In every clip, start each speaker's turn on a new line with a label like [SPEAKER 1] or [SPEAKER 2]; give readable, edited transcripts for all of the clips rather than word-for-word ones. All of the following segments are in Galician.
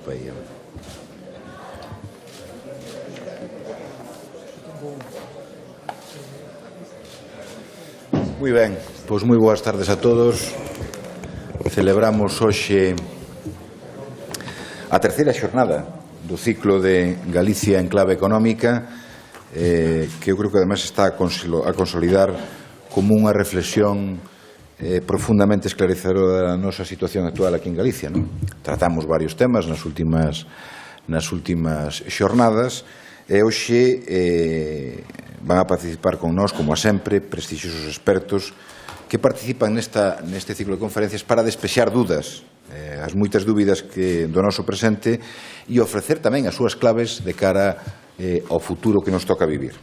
[SPEAKER 1] Europeia. Moi ben, pois moi boas tardes a todos. Celebramos hoxe a terceira xornada do ciclo de Galicia en clave económica, que eu creo que además está a consolidar como unha reflexión profundamente esclarecedora da nosa situación actual aquí en Galicia. Tratamos varios temas nas últimas xornadas e hoxe van a participar con nós, como a sempre, prestixiosos expertos que participan neste ciclo de conferencias para despexar dúdas, as moitas dúbidas do noso presente e ofrecer tamén as súas claves de cara ao futuro que nos toca vivir.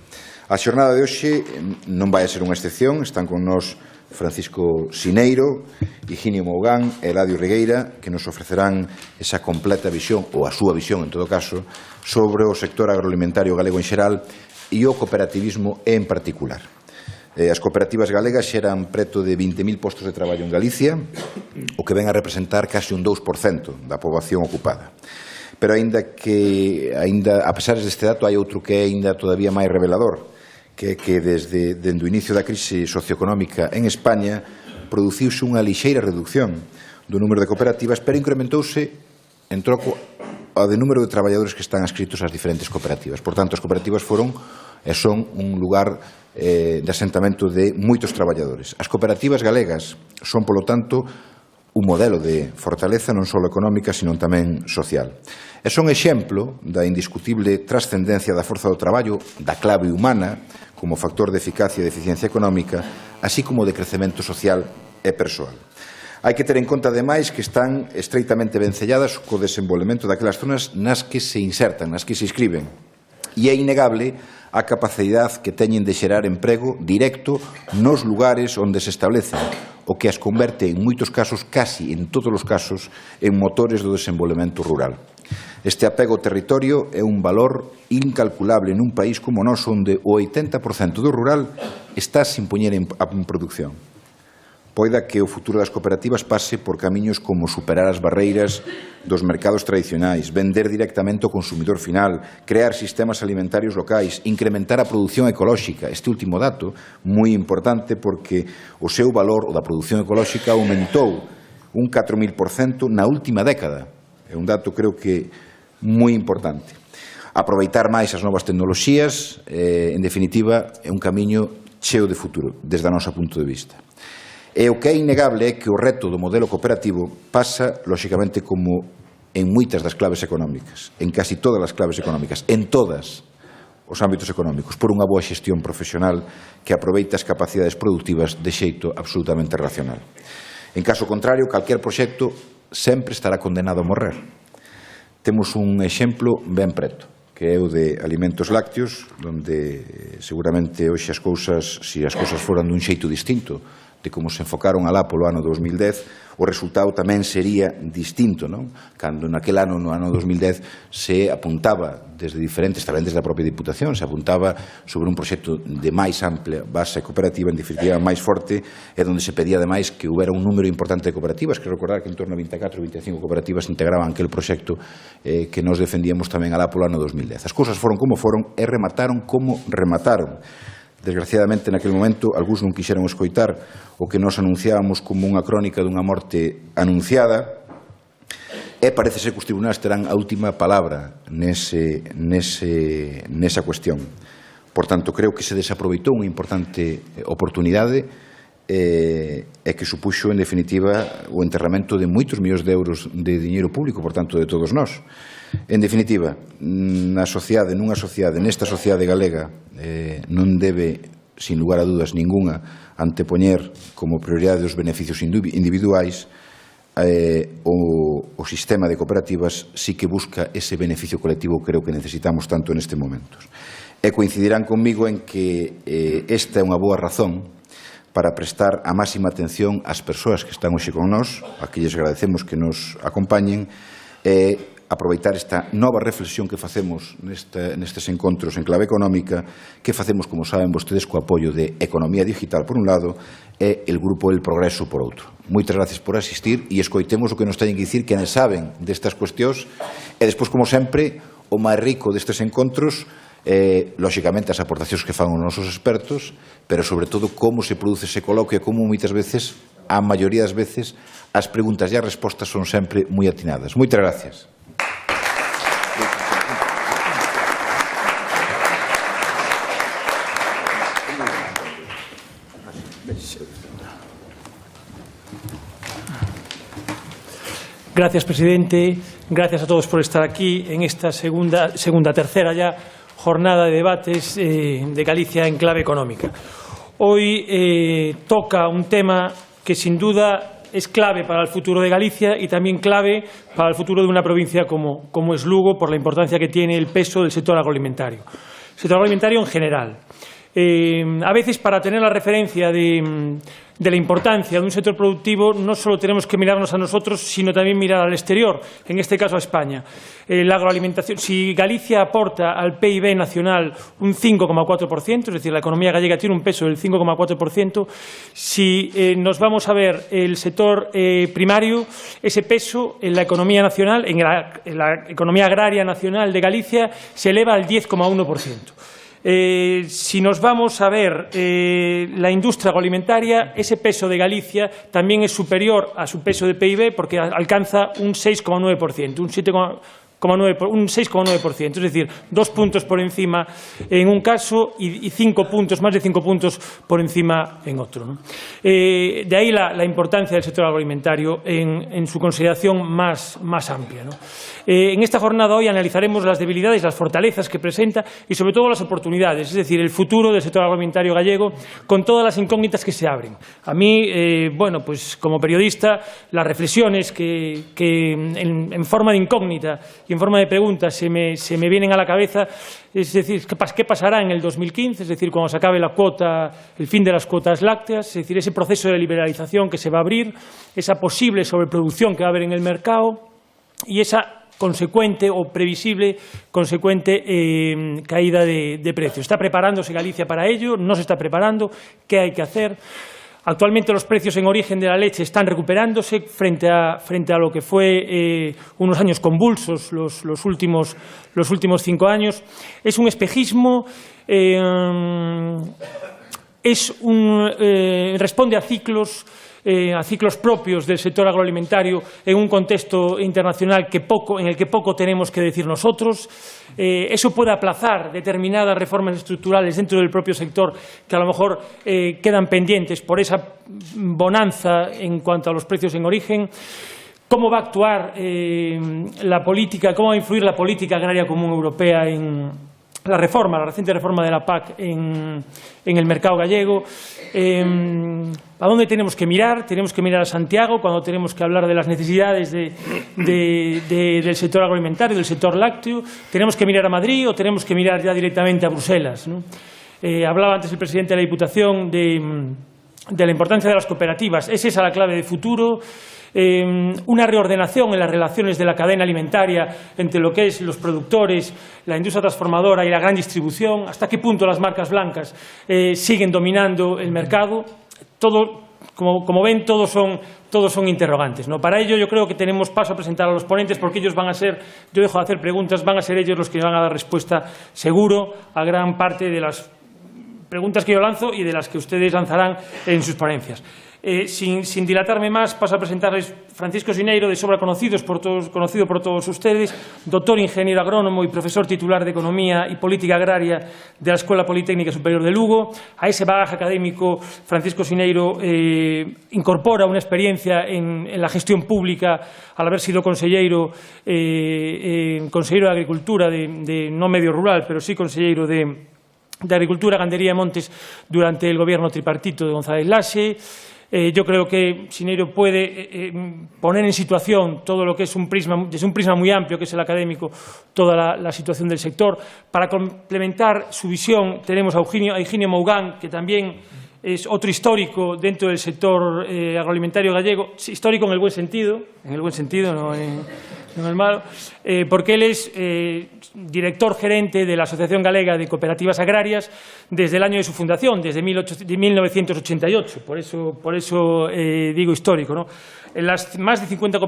[SPEAKER 1] A xornada de hoxe non vai a ser unha excepción, están con nós Francisco Sineiro, Higinio Mougán e Eladio Regueira, que nos ofrecerán esa completa visión, ou a súa visión en todo caso, sobre o sector agroalimentario galego en xeral e o cooperativismo en particular. As cooperativas galegas xeran preto de 20.000 postos de traballo en Galicia, o que ven a representar case un 2% da poboación ocupada. Pero aínda a pesar deste dato, hai outro que é aínda todavía máis revelador, que é que desde o inicio da crise socioeconómica en España produciuse unha lixeira reducción do número de cooperativas, pero incrementouse en troco ao de número de traballadores que están adscritos ás diferentes cooperativas. Por tanto, as cooperativas foron e son un lugar de asentamento de moitos traballadores. As cooperativas galegas son, polo tanto, un modelo de fortaleza non só económica, sino tamén social. E son exemplo da indiscutible trascendencia da forza do traballo, da clave humana, como factor de eficacia e de eficiencia económica, así como de crecemento social e persoal. Hai que ter en conta, ademais, que están estreitamente vencelladas co desenvolvemento daquelas zonas nas que se insertan, nas que se inscriben. E é innegable a capacidade que teñen de xerar emprego directo nos lugares onde se establecen, o que as converte en moitos casos, casi en todos os casos, en motores do desenvolvemento rural. Este apego ao territorio é un valor incalculable nun país como o noso, onde o 80% do rural está sin poñer en produción. Poida que o futuro das cooperativas pase por camiños como superar as barreiras dos mercados tradicionais, vender directamente ao consumidor final, crear sistemas alimentarios locais, incrementar a produción ecolóxica. Este último dato, moi importante, porque o seu valor, o da produción ecolóxica, aumentou un 4.000% na última década. É un dato, creo que, moi importante. Aproveitar máis as novas tecnoloxías, en definitiva, é un camiño cheo de futuro, desde o noso punto de vista. E o que é innegable é que o reto do modelo cooperativo pasa, lóxicamente, como en moitas das claves económicas, en casi todas as claves económicas, en todos os ámbitos económicos, por unha boa xestión profesional que aproveita as capacidades productivas de xeito absolutamente racional. En caso contrario, calquer proxecto sempre estará condenado a morrer. Temos un exemplo ben preto, que é o de alimentos lácteos, onde seguramente hoxe as cousas, se as cousas foran dun xeito distinto de como se enfocaron alá polo ano 2010, o resultado tamén sería distinto, non? Cando naquel ano, no ano 2010, se apuntaba desde diferentes, tamén desde a propia Diputación, se apuntaba sobre un proxecto de máis amplia base cooperativa, en definitiva máis forte, e onde se pedía ademais que houbera un número importante de cooperativas, que recordar que en torno a 24 ou 25 cooperativas integraban aquel proxecto que nos defendíamos tamén alá polo ano 2010. As cousas foron como foron e remataron como remataron. Desgraciadamente, naquele momento, algúns non quixeron escoitar o que nos anunciábamos como unha crónica dunha morte anunciada, e parece ser que os tribunais terán a última palabra nesa cuestión. Por tanto, creo que se desaproveitou unha importante oportunidade e que supuxo, en definitiva, o enterramento de moitos millóns de euros de diñeiro público, por tanto, de todos nós. En definitiva, nunha sociedade, nesta sociedade galega, non debe, sin lugar a dudas ningunha, antepoñer como prioridade os beneficios individuais. O sistema de cooperativas sí que busca ese beneficio colectivo, creo que necesitamos tanto neste momento. E coincidirán conmigo en que esta é unha boa razón para prestar a máxima atención ás persoas que están hoxe con nós, a que lles agradecemos que nos acompañen, e aproveitar esta nova reflexión que facemos nestes encontros en clave económica, que facemos, como saben vostedes, co apoio de Economía Digital por un lado e el Grupo El Progreso por outro. moitas gracias por asistir e escoitemos o que nos teñen que dicir quenes saben destas cuestións e despois, como sempre, o máis rico destes encontros, lóxicamente as aportacións que fan os nosos expertos, pero sobre todo como se produce ese coloquio e como moitas veces, a maioría das veces, as preguntas e as respostas son sempre moi atinadas. Moitas gracias.
[SPEAKER 2] Gracias, presidente. Gracias a todos por estar aquí en esta tercera ya jornada de debates de Galicia en clave económica. Hoy toca un tema que sin duda es clave para el futuro de Galicia y también clave para el futuro de una provincia como es Lugo, por la importancia que tiene el peso del sector agroalimentario. El sector agroalimentario en general. A veces, para tener la referencia de la importancia de un sector productivo, no solo tenemos que mirarnos a nosotros, sino también mirar al exterior, en este caso a España. La agroalimentación, si Galicia aporta al PIB nacional un 5,4%, es decir, la economía gallega tiene un peso del 5,4%, si nos vamos a ver el sector primario, ese peso en la economía nacional, en la economía agraria nacional de Galicia, se eleva al 10,1%. Si nos vamos a ver la industria agroalimentaria, ese peso de Galicia también es superior a su peso de PIB porque alcanza un 6,9%, un 6,9%, es decir, 2 puntos por encima en un caso y 5 puntos, más de 5 puntos por encima en otro, ¿no? De ahí la importancia del sector agroalimentario en su consideración más amplia, ¿no? En esta jornada hoy analizaremos las debilidades, las fortalezas que presenta y sobre todo las oportunidades, es decir, el futuro del sector agroalimentario gallego con todas las incógnitas que se abren. A mí, bueno, pues como periodista, las reflexiones que en forma de incógnita y en forma de preguntas se me vienen a la cabeza, es decir, ¿qué pasará en el 2015? Es decir, cuando se acabe la cuota, el fin de las cuotas lácteas, es decir, ese proceso de liberalización que se va a abrir, esa posible sobreproducción que va a haber en el mercado y esa consecuente o previsible caída de precios. ¿Está preparándose Galicia para ello? ¿No se está preparando? ¿Qué hay que hacer? Actualmente los precios en origen de la leche están recuperándose frente a lo que fue unos años convulsos, los últimos 5 años. Es un espejismo, responde a ciclos propios del sector agroalimentario en un contexto internacional en el que poco tenemos que decir nosotros. Eso puede aplazar determinadas reformas estructurales dentro del propio sector que a lo mejor quedan pendientes por esa bonanza en cuanto a los precios en origen. ¿Cómo va a actuar la política, cómo va a influir la política agraria común europea en la reciente reforma de la PAC en el mercado gallego? ¿A dónde tenemos que mirar? Tenemos que mirar a Santiago cuando tenemos que hablar de las necesidades del sector agroalimentario, del sector lácteo. ¿Tenemos que mirar a Madrid o tenemos que mirar ya directamente a Bruselas, ¿no? Hablaba antes el presidente de la Diputación de la importancia de las cooperativas. ¿Es esa la clave de futuro? Una reordenación en las relaciones de la cadena alimentaria entre lo que es los productores, la industria transformadora y la gran distribución. ¿Hasta qué punto las marcas blancas siguen dominando el mercado? Todo, como ven, todos son interrogantes, ¿no? Para ello yo creo que tenemos paso a presentar a los ponentes porque ellos van a ser, yo dejo de hacer preguntas, van a ser ellos los que van a dar respuesta seguro a gran parte de las preguntas que yo lanzo y de las que ustedes lanzarán en sus ponencias. Sin dilatarme más, paso a presentarles Francisco Sineiro, de sobra conocido por todos ustedes, doctor ingeniero agrónomo y profesor titular de Economía y Política Agraria de la Escuela Politécnica Superior de Lugo. A ese bagaje académico, Francisco Sineiro incorpora una experiencia en la gestión pública al haber sido consejero de Agricultura, no medio rural, pero sí consejero de Agricultura, Gandería y Montes durante el gobierno tripartito de González Laxe. Yo creo que Sineiro puede poner en situación todo lo que es desde un prisma muy amplio, que es el académico, toda la situación del sector. Para complementar su visión tenemos a Higinio Mougán, que también es otro histórico dentro del sector agroalimentario gallego, histórico en el buen sentido, no non é malo, porque él es director gerente de la Asociación Galega de Cooperativas Agrarias desde el año de su fundación, desde 1988, por eso digo histórico, ¿no? De las más de 50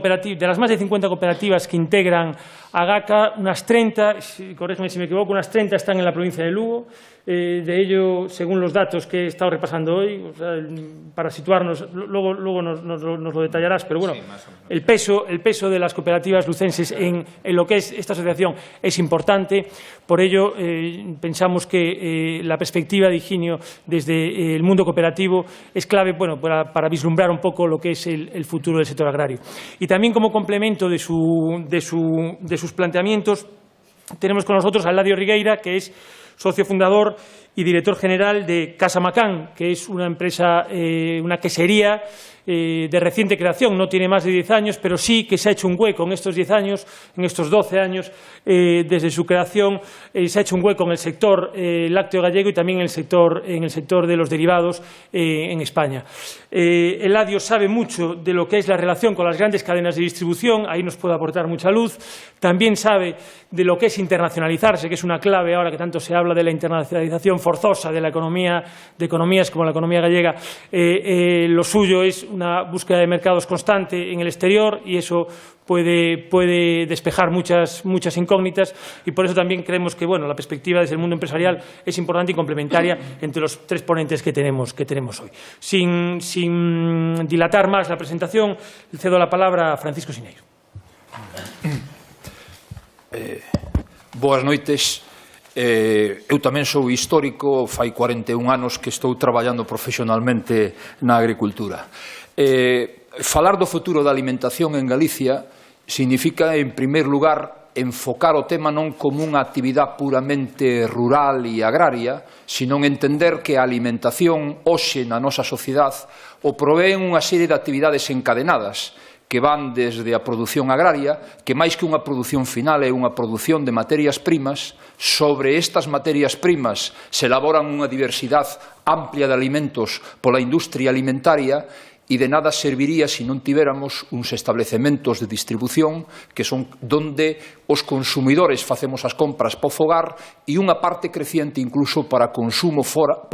[SPEAKER 2] cooperativas que integran a GACA, unas 30, corrígeme si me equivoco, unas 30 están en la provincia de Lugo. De ello, según los datos que he estado repasando hoy, o sea, para situarnos, luego nos lo detallarás, pero bueno, el peso de las cooperativas lucenses en lo que es esta asociación es importante. Por ello, pensamos que la perspectiva de Higinio desde el mundo cooperativo es clave, bueno, para vislumbrar un poco lo que es el futuro del sector agrario. Y también, como complemento de sus planteamientos, tenemos con nosotros a Eladio Rigueira, que es socio fundador y director general de Casa Macán, que es una empresa, una quesería de reciente creación, no tiene más de 10 años, pero sí que se ha hecho un hueco en estos 10 años, en estos 12 años, desde su creación, se ha hecho un hueco en el sector lácteo gallego y también en el sector de los derivados en España. Eladio sabe mucho de lo que es la relación con las grandes cadenas de distribución, ahí nos puede aportar mucha luz. También sabe de lo que es internacionalizarse, que es una clave ahora que tanto se habla de la internacionalización forzosa de la economía, de economías como la economía gallega. Lo suyo es una búsqueda de mercados constante en el exterior y eso puede despejar muchas incógnitas, y por eso también creemos que, bueno, la perspectiva desde el mundo empresarial es importante y complementaria entre los tres ponentes que tenemos hoy. Sin dilatar más la presentación, le cedo la palabra a Francisco Sineiro.
[SPEAKER 3] Boas noites. Eu tamén sou histórico, fai 41 anos que estou traballando profesionalmente na agricultura. Falar do futuro da alimentación en Galicia significa, en primeiro lugar, enfocar o tema non como unha actividade puramente rural e agraria, sino entender que a alimentación hoxe na nosa sociedade o provén unha serie de actividades encadenadas que van desde a produción agraria, que máis que unha produción final é unha produción de materias primas. Sobre estas materias primas se elaboran unha diversidade amplia de alimentos pola industria alimentaria, e de nada serviría se non tiveramos uns establecementos de distribución que son donde os consumidores facemos as compras para o fogar, e unha parte creciente incluso para consumo fora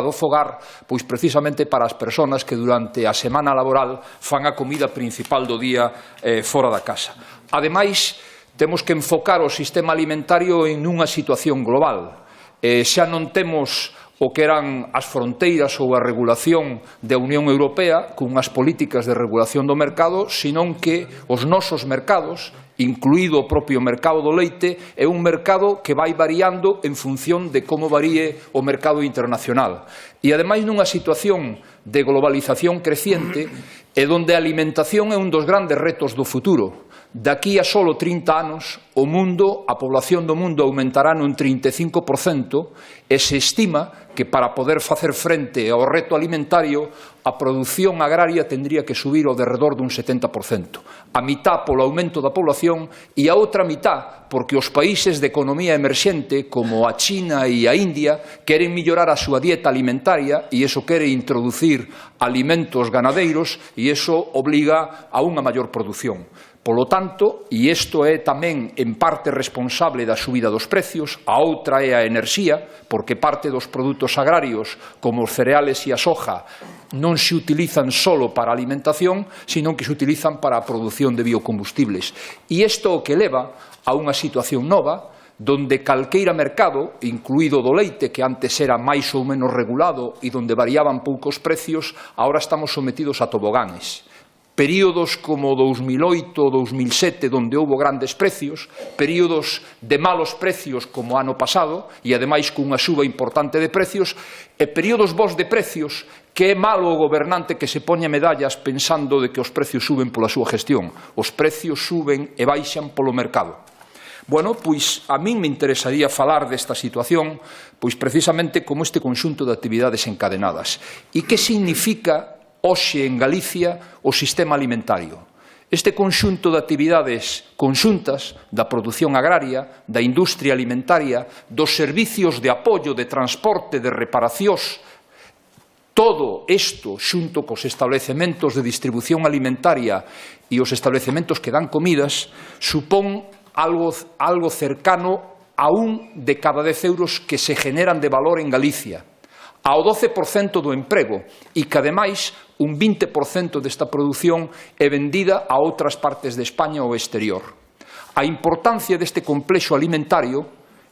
[SPEAKER 3] do fogar, pois precisamente para as persoas que durante a semana laboral fan a comida principal do día fora da casa. Ademais, temos que enfocar o sistema alimentario en unha situación global. Xa non temos o que eran as fronteiras ou a regulación da Unión Europea con unhas políticas de regulación do mercado, senón que os nosos mercados, incluído o propio mercado do leite, é un mercado que vai variando en función de como varíe o mercado internacional. E, ademais, nunha situación de globalización creciente, é onde a alimentación é un dos grandes retos do futuro. Daqui a solo 30 anos, a población do mundo aumentará nun 35%, e se estima que para poder facer frente ao reto alimentario, a produción agraria tendría que subir ao derredor dun 70%. A mitad polo aumento da población e a outra mitad porque os países de economía emerxente, como a China e a India, queren mellorar a súa dieta alimentaria, e iso quere introducir alimentos ganadeiros, e iso obliga a unha maior produción. Polo tanto, e isto é tamén en parte responsable da subida dos precios, a outra é a enerxía, porque parte dos produtos agrarios, como os cereales e a soja, non se utilizan solo para a alimentación, sino que se utilizan para a produción de biocombustibles. E isto o que leva a unha situación nova, donde calqueira mercado, incluído do leite, que antes era máis ou menos regulado e donde variaban poucos precios, agora estamos sometidos a toboganes. Períodos como 2008 ou 2007, onde houve grandes precios, períodos de malos precios como o ano pasado, e ademais cunha suba importante de precios, e períodos bons de precios, que é malo o gobernante que se poña medallas pensando de que os precios suben pola súa gestión. Os precios suben e baixan polo mercado. Bueno, pois a min me interesaría falar desta situación, pois precisamente como este conxunto de actividades encadenadas. E que significa hoxe en Galicia o sistema alimentario? Este conxunto de actividades conxuntas da produción agraria, da industria alimentaria, dos servicios de apoio, de transporte, de reparacións, Todo isto, xunto cos establecementos de distribución alimentaria e os establecementos que dan comidas, supón algo cercano a 1 de cada 10 euros que se generan de valor en Galicia, ao 12% do emprego, e que, ademais, un 20% desta produción é vendida a outras partes de España ou exterior. A importancia deste complexo alimentario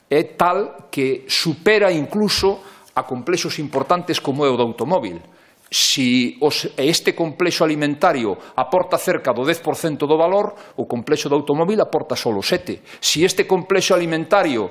[SPEAKER 3] é tal que supera incluso a complexos importantes como é o do automóbil. Si este complexo alimentario aporta cerca do 10% do valor, o complexo do automóbil aporta só o 7%. Si este complexo alimentario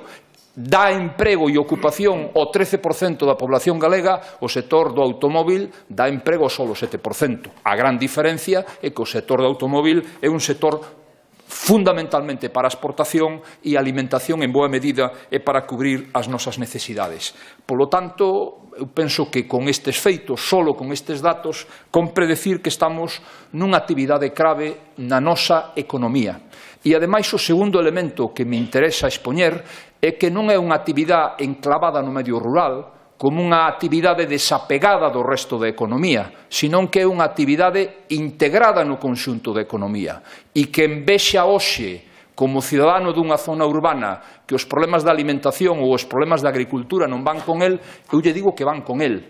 [SPEAKER 3] dá emprego e ocupación ao 13% da población galega, o sector do automóbil dá emprego só o 7%. A gran diferencia é que o sector do automóbil é un sector fundamentalmente para a exportación e a alimentación en boa medida é para cubrir as nosas necesidades. Polo tanto, eu penso que con estes feitos, solo con estes datos, compre decir que estamos nunha actividade clave na nosa economía. E, ademais, o segundo elemento que me interesa expoñer é que non é unha actividade enclavada no medio rural, como unha actividade desapegada do resto da economía, senón que é unha actividade integrada no conxunto da economía e que envexa hoxe, como cidadano dunha zona urbana, que os problemas da alimentación ou os problemas da agricultura non van con el, eu lle digo que van con el,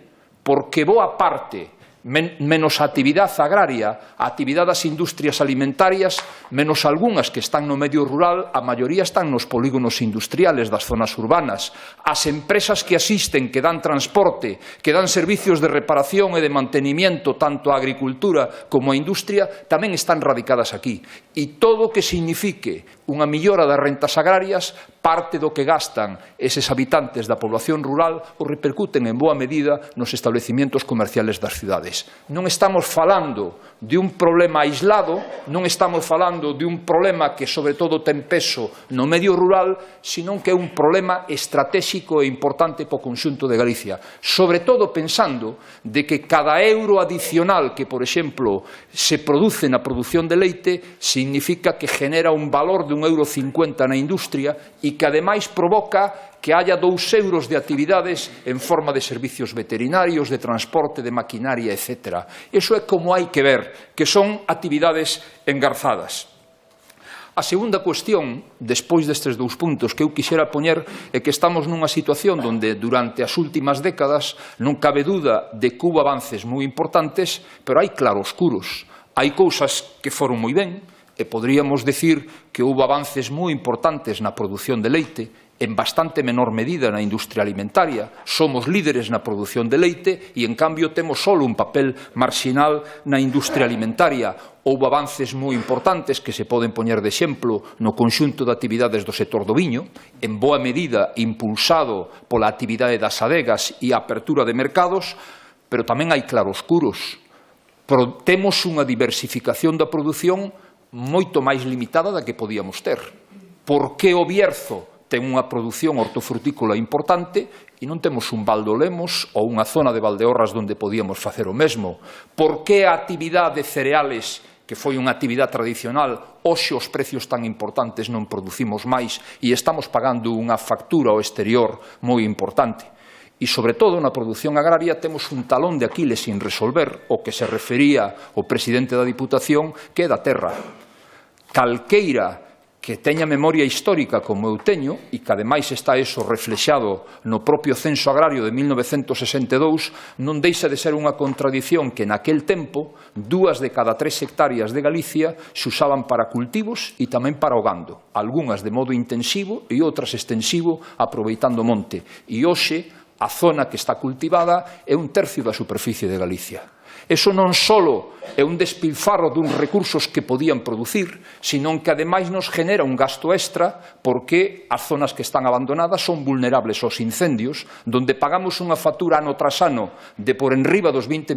[SPEAKER 3] porque boa parte, menos a actividade agraria, a actividade das industrias alimentarias, menos algunhas que están no medio rural, a maioría están nos polígonos industriales das zonas urbanas. As empresas que asisten, que dan transporte, que dan servicios de reparación e de mantenimiento tanto á agricultura como á industria, tamén están radicadas aquí. E todo o que signifique unha millora das rentas agrarias, parte do que gastan eses habitantes da población rural o repercuten en boa medida nos establecimientos comerciales das cidades. Non estamos falando de un problema aislado, non estamos falando de un problema que sobre todo ten peso no medio rural, senón que é un problema estratégico e importante para o conxunto de Galicia. Sobre todo pensando de que cada euro adicional que, por exemplo, se produce na produción de leite significa que genera un valor de 1,50 € na industria e que ademais provoca que haya 2 euros de actividades en forma de servicios veterinarios, de transporte, de maquinaria, etc. Eso é como hai que ver, que son actividades engarzadas. A segunda cuestión, despois destes 2 puntos que eu quixera poñer, é que estamos nunha situación onde durante as últimas décadas non cabe duda de que hubo avances moi importantes, pero hai claroscuros. Hai cousas que foron moi ben, e poderíamos decir que houve avances moi importantes na produción de leite, en bastante menor medida na industria alimentaria. Somos líderes na produción de leite e, en cambio, temos só un papel marxinal na industria alimentaria. Houve avances moi importantes que se poden poñer de exemplo no conxunto de actividades do sector do viño, en boa medida impulsado pola actividade das adegas e a apertura de mercados, pero tamén hai claroscuros. Temos unha diversificación da produción moito máis limitada da que podíamos ter. Por que o Bierzo ten unha produción hortofrutícola importante e non temos un Val do Lemos ou unha zona de Valdeorras onde podíamos facer o mesmo? Por que a actividade de cereales, que foi unha actividade tradicional, hoxe os precios tan importantes non producimos máis e estamos pagando unha factura ao exterior moi importante? E, sobre todo, na produción agraria temos un talón de Aquiles sin resolver, o que se refería o presidente da Diputación, que é da terra. Calqueira que teña memoria histórica como eu teño, e que ademais está eso reflexado no propio censo agrario de 1962, non deixa de ser unha contradición que naquel tempo 2 de cada 3 hectáreas de Galicia se usaban para cultivos e tamén para o gando, algunhas de modo intensivo e outras extensivo aproveitando monte. E hoxe a zona que está cultivada é 1/3 da superficie de Galicia. Eso non só é un despilfarro duns recursos que podían producir, senón que ademais nos genera un gasto extra porque as zonas que están abandonadas son vulnerables aos incendios, donde pagamos unha factura ano tras ano de por enriba dos 20.000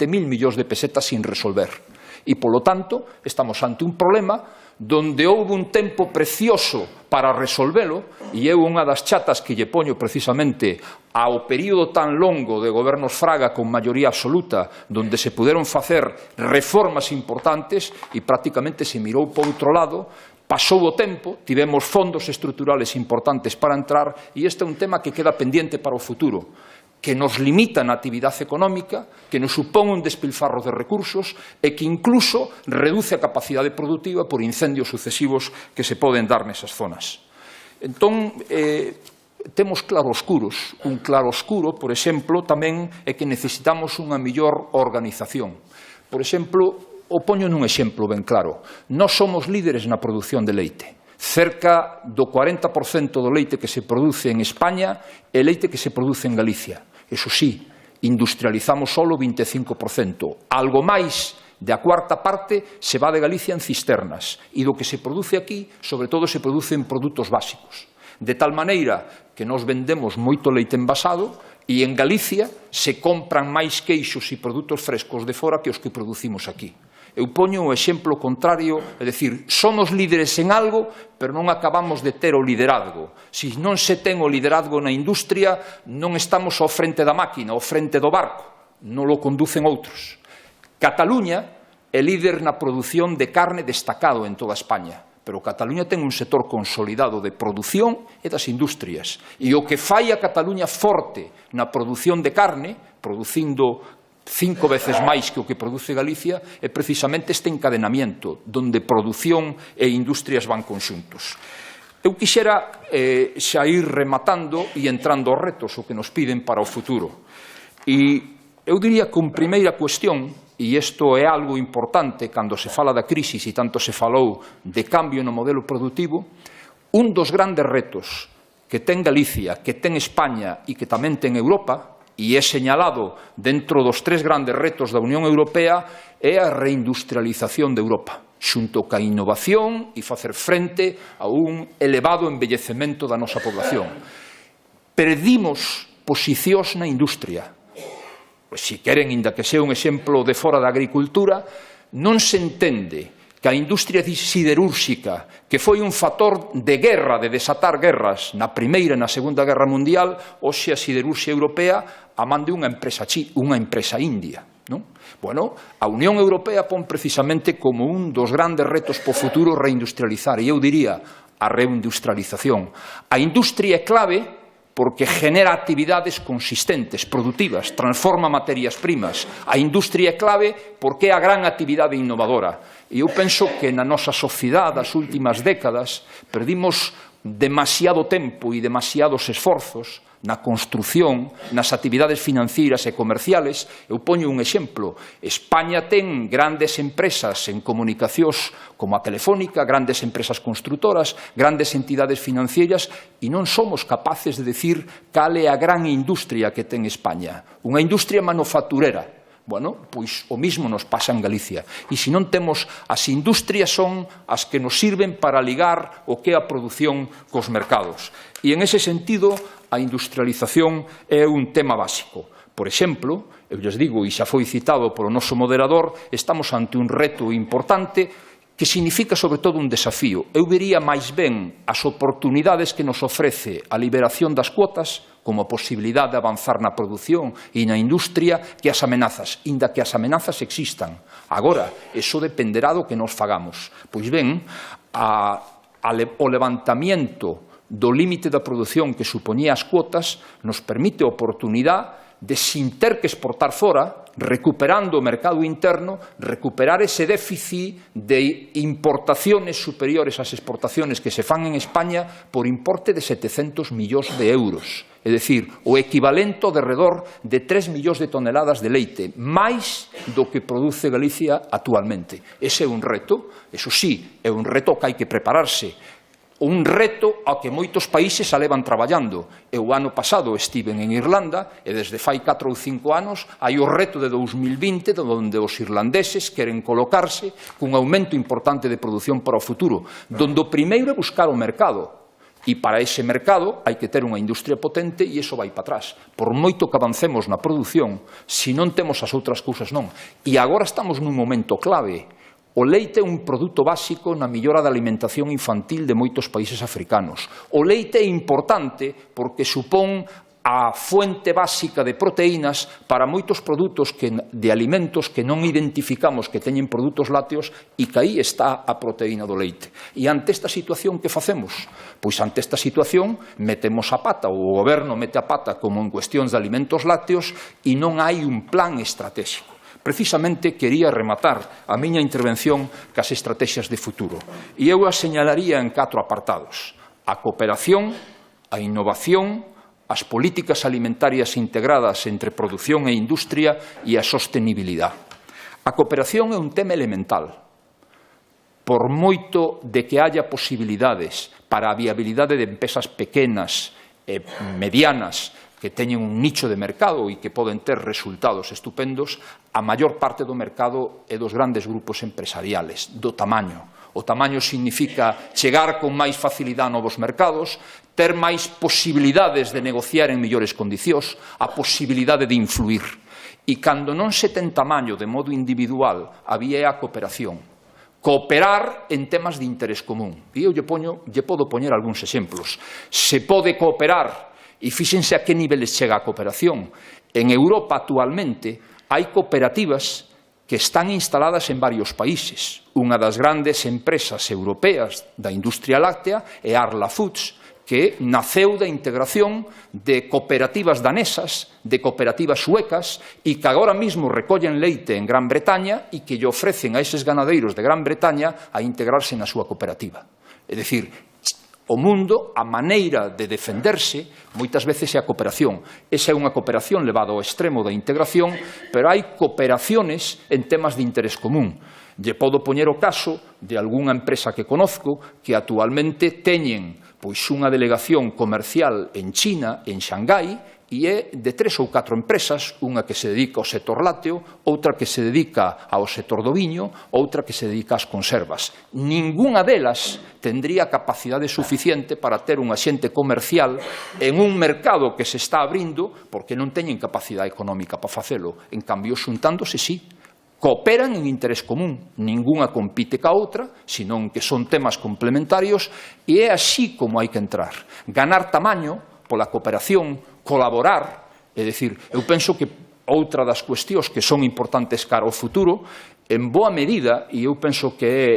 [SPEAKER 3] millóns de pesetas sin resolver. E, polo tanto, estamos ante un problema donde houve un tempo precioso para resolvelo, e é unha das chatas que lle poño precisamente ao período tan longo de gobernos Fraga con maioría absoluta, donde se puderon facer reformas importantes e prácticamente se mirou por outro lado. Pasou o tempo, tivemos fondos estruturales importantes para entrar, e este é un tema que queda pendiente para o futuro. que nos limita na actividade económica, que nos supón un despilfarro de recursos e que incluso reduce a capacidade productiva por incendios sucesivos que se poden dar nesas zonas. Entón, temos claroscuros. Un claroscuro, por exemplo, tamén é que necesitamos unha mellor organización. Por exemplo, o poño nun exemplo ben claro. Nós somos líderes na produción de leite. Cerca do 40% do leite que se produce en España é leite que se produce en Galicia. Eso sí, industrializamos solo o 25%. Algo máis da cuarta parte se va de Galicia en cisternas e do que se produce aquí, sobre todo, se produce en produtos básicos. De tal maneira que nos vendemos moito leite envasado e en Galicia se compran máis queixos e produtos frescos de fora que os que producimos aquí. Eu poño o exemplo contrario, é dicir, somos líderes en algo, pero non acabamos de ter o liderazgo. Se non se ten o liderazgo na industria, non estamos ao frente da máquina, ao frente do barco, non lo conducen outros. Cataluña é líder na produción de carne destacado en toda España, pero Cataluña ten un sector consolidado de produción e das industrias. E o que fai a Cataluña forte na produción de carne, producindo 5 veces máis que o que produce Galicia, é precisamente este encadenamiento, donde produción e industrias van conxuntos. Eu quixera xa ir rematando e entrando aos retos, o que nos piden para o futuro. E eu diría que, en primeira cuestión, e isto é algo importante cando se fala da crisis e tanto se falou de cambio no modelo productivo, un dos grandes retos que ten Galicia, que ten España e que tamén ten Europa, e é señalado dentro dos 3 grandes retos da Unión Europea, é a reindustrialización de Europa, xunto ca innovación e facer frente a un elevado envellecemento da nosa población. Perdimos posicións na industria. Pois, se queren, inda que sea un exemplo de fora da agricultura, non se entende que a industria siderúrxica, que foi un factor de guerra, de desatar guerras na Primeira e na Segunda Guerra Mundial, hoxe a siderurxia europea a man de unha empresa india. Non? Bueno, a Unión Europea pon precisamente como un dos grandes retos po futuro reindustrializar, e eu diría a reindustrialización. A industria é clave porque genera actividades consistentes, productivas, transforma materias primas. A industria é clave porque é a gran actividade innovadora. E eu penso que na nosa sociedade das últimas décadas perdimos demasiado tempo e demasiados esforzos na construción, nas actividades financeiras e comerciales. Eu poño un exemplo. España ten grandes empresas en comunicacións como a Telefónica, grandes empresas construtoras, grandes entidades financeiras, e non somos capaces de decir cal é a gran industria que ten España. Unha industria manufacturera. Bueno, pois o mismo nos pasa en Galicia. E se non temos, as industrias son as que nos sirven para ligar o que é a produción cos mercados. E en ese sentido, a industrialización é un tema básico. Por exemplo, eu lles digo, e xa foi citado polo noso moderador, estamos ante un reto importante que significa sobre todo un desafío. Eu vería máis ben as oportunidades que nos ofrece a liberación das cuotas como a posibilidade de avanzar na produción e na industria que as amenazas, inda que as amenazas existan. Agora, eso dependerá do que nos fagamos. Pois ben, o levantamiento do límite da produción que supoñía as cuotas nos permite a oportunidade de, sin ter que exportar fora, recuperando o mercado interno, recuperar ese déficit de importaciones superiores ás exportaciones que se fan en España por importe de 700 millóns de euros. É dicir, o equivalente de redor de 3 millóns de toneladas de leite, máis do que produce Galicia actualmente. Ese é un reto, eso sí, é un reto que hai que prepararse. Un reto ao que moitos países a levan traballando. Eu o ano pasado estiven en Irlanda e desde fai 4 ou 5 anos hai o reto de 2020 onde os irlandeses queren colocarse cun aumento importante de produción para o futuro, donde o primeiro é buscar o mercado. E para ese mercado hai que ter unha industria potente e iso vai para atrás. Por moito que avancemos na produción, se non temos as outras cousas non. E agora estamos nun momento clave. O leite é un produto básico na millora da alimentación infantil de moitos países africanos. O leite é importante porque supón a fuente básica de proteínas para moitos produtos de alimentos que non identificamos que teñen produtos lácteos e que aí está a proteína do leite. E ante esta situación, que facemos? Pois ante esta situación metemos a pata, o goberno mete a pata como en cuestións de alimentos lácteos e non hai un plan estratégico. Precisamente quería rematar a miña intervención cas estrategias de futuro. E eu as señalaría en 4 apartados: a cooperación, a innovación, as políticas alimentarias integradas entre produción e industria e a sostenibilidade. A cooperación é un tema elemental. Por moito de que haya posibilidades para a viabilidade de empresas pequenas e medianas que teñen un nicho de mercado e que poden ter resultados estupendos, a maior parte do mercado é dos grandes grupos empresariales, do tamaño. O tamaño significa chegar con máis facilidade a novos mercados, ter máis posibilidades de negociar en mellores condicións, a posibilidade de influir. E cando non se ten tamaño de modo individual, había a cooperación. Cooperar en temas de interés común. E eu lle podo poñer algúns exemplos. Se pode cooperar, e fíxense a que niveles chega a cooperación. En Europa actualmente hai cooperativas que están instaladas en varios países. Unha das grandes empresas europeas da industria láctea é Arla Foods, que naceu da integración de cooperativas danesas, de cooperativas suecas, e que agora mesmo recollen leite en Gran Bretaña e que lle ofrecen a eses ganadeiros de Gran Bretaña a integrarse na súa cooperativa. É dicir, o mundo, a maneira de defenderse, moitas veces é a cooperación. Esa é unha cooperación levada ao extremo da integración, pero hai cooperaciones en temas de interés común. Lle podo poñer o caso de algunha empresa que conozco que actualmente teñen unha delegación comercial en China, en Xangai, e é de 3 ou 4 empresas, unha que se dedica ao sector lácteo, outra que se dedica ao sector do viño, outra que se dedica ás conservas. Ningunha delas tendría capacidade suficiente para ter un axente comercial en un mercado que se está abrindo porque non teñen capacidade económica para facelo. En cambio, xuntándose, sí. Cooperan en interés común, ningunha compite ca outra, senón que son temas complementarios, e é así como hai que entrar. Ganar tamaño pola cooperación, colaborar, é dicir, eu penso que outra das cuestións que son importantes cara ao futuro, en boa medida, e eu penso que é,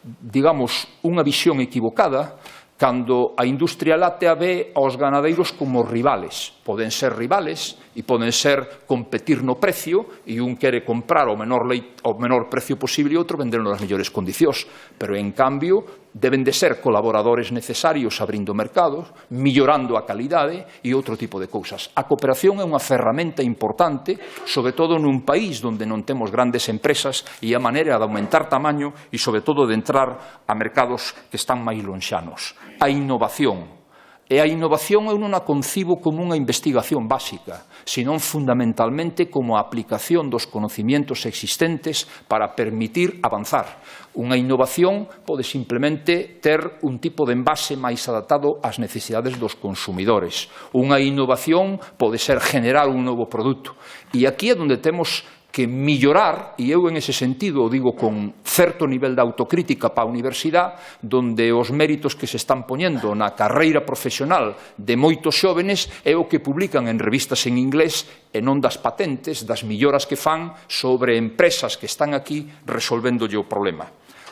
[SPEAKER 3] digamos, unha visión equivocada, cando a industria láctea ve aos ganadeiros como rivales. Poden ser rivales e poden ser competir no precio e un quere comprar ao menor precio posible e outro venderlo nas mellores condicións. Pero, en cambio, deben de ser colaboradores necesarios abrindo mercados, millorando a calidade e outro tipo de cousas. A cooperación é unha ferramenta importante, sobre todo nun país onde non temos grandes empresas e a maneira de aumentar tamaño e, sobre todo, de entrar a mercados que están máis lonxanos. A innovación. E a innovación eu non a concibo como unha investigación básica, senón fundamentalmente como a aplicación dos conocimientos existentes para permitir avanzar. Unha innovación pode simplemente ter un tipo de envase máis adaptado ás necesidades dos consumidores. Unha innovación pode ser generar un novo produto. E aquí é onde temos que millorar, e eu en ese sentido o digo con certo nivel de autocrítica para a universidade, donde os méritos que se están poñendo na carreira profesional de moitos xóvenes é o que publican en revistas en inglés e non das patentes, das milloras que fan sobre empresas que están aquí resolvéndolle o problema.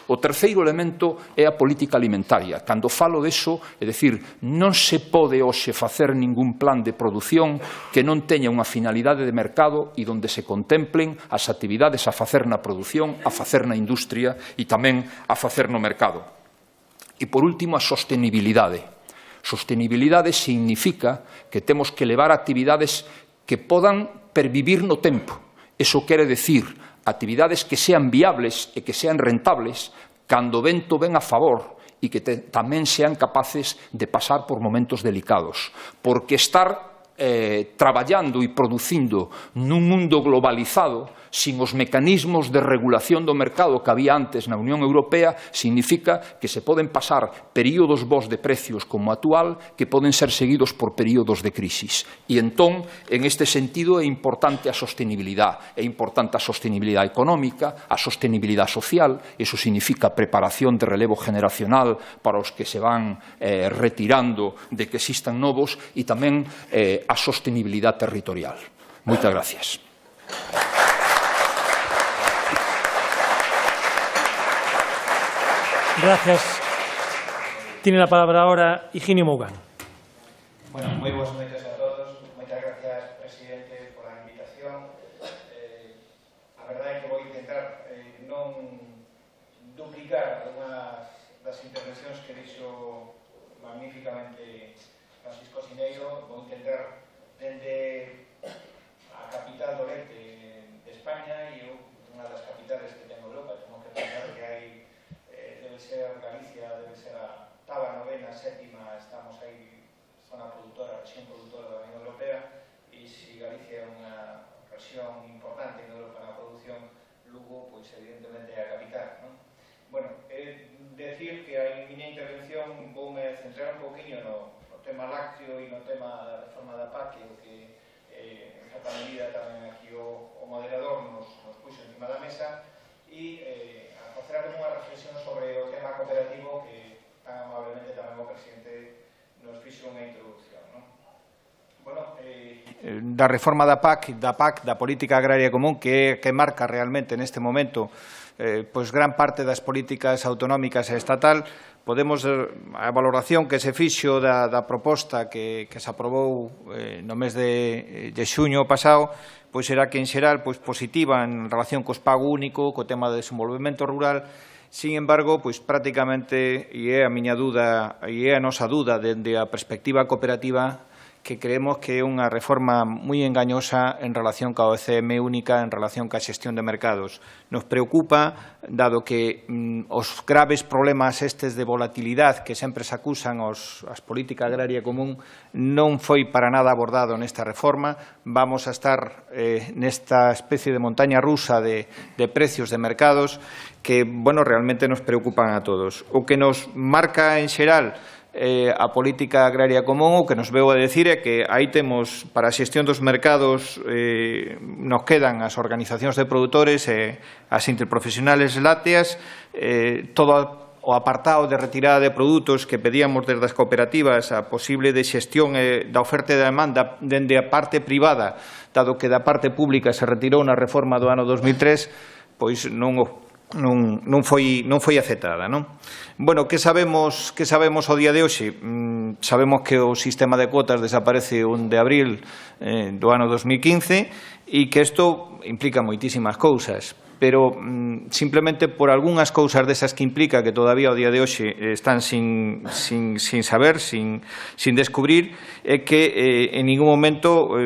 [SPEAKER 3] O terceiro elemento é a política alimentaria. Cando falo deso, é dicir, non se pode hoxe facer ningún plan de produción que non teña unha finalidade de mercado e donde se contemplen as actividades a facer na produción, a facer na industria e tamén a facer no mercado. E, por último, a sostenibilidade. Sostenibilidade significa que temos que levar actividades que podan pervivir no tempo. Eso quere decir actividades que sean viables e que sean rentables cando o vento ven a favor e que tamén sean capaces de pasar por momentos delicados. Porque estar traballando e producindo nun mundo globalizado sin os mecanismos de regulación do mercado que había antes na Unión Europea, significa que se poden pasar períodos bons de precios como o actual que poden ser seguidos por períodos de crisis. E entón, en este sentido, é importante a sostenibilidade. É importante a sostenibilidade económica, a sostenibilidade social. Eso significa preparación de relevo generacional para os que se van retirando de que existan novos e tamén a sostenibilidade territorial. Moitas gracias.
[SPEAKER 2] Gracias. Tiene la palabra ahora Higinio Mougán.
[SPEAKER 4] Bueno, moi boas noites a todos. Moitas gracias, presidente, por a invitación. A verdade é que vou intentar non duplicar algunhas das intervencións que dixo magníficamente Francisco Sineiro. Vou intentar, dende a capital do leste de España e unha das capitales que ten Europa, temos que pensar que hai, debe ser Galicia, debe ser a octava, novena, sétima, estamos aí, zona productora, rexión productora da Unión Europea, e se Galicia é unha rexión importante en Europa na produción, Lugo, pois evidentemente é a capital, non? Bueno, decir que a miña intervención voume centrar un poquinho no tema lácteo e no tema da reforma da PAC, que en certa medida tamén aquí o moderador nos puxo encima da mesa, e a facer unha reflexión sobre o tema cooperativo que tan amablemente tamén o presidente nos fixo unha introducción, non? Bueno,
[SPEAKER 5] da reforma da PAC, da Política Agraria Común, que marca realmente neste momento pois gran parte das políticas autonómicas e estatal. Podemos, a valoración que se fixo da proposta que se aprobou no mes de xuño pasado, pois será que en xeral pois positiva en relación cos pago único, co tema de desenvolvemento rural. Sin embargo, pois prácticamente, e é a miña dúda, e é a nosa dúda dende a perspectiva cooperativa, que creemos que é unha reforma moi engañosa en relación ca OCM única, en relación ca xestión de mercados. Nos preocupa, dado que os graves problemas estes de volatilidade que sempre se acusan as políticas agraria común non foi para nada abordado nesta reforma. Vamos a estar nesta especie de montaña rusa de precios de mercados que, bueno, realmente nos preocupan a todos. O que nos marca en xeral a política agraria común, o que nos veo a decir é que aí temos para a xestión dos mercados nos quedan as organizacións de produtores e as interprofesionales lácteas, todo o apartado de retirada de produtos que pedíamos desde as cooperativas, a posible de xestión da oferta e da demanda dende a parte privada, dado que da parte pública se retirou na reforma do ano 2003, pois non foi aceptada, non? Bueno, que sabemos ao día de hoxe? Sabemos que o sistema de cuotas desaparece o 1 de abril do ano 2015 e que isto implica moitísimas cousas, pero simplemente por algunhas cousas desas que implica que todavía ao día de hoxe están sin saber, sin descubrir, é que en ningún momento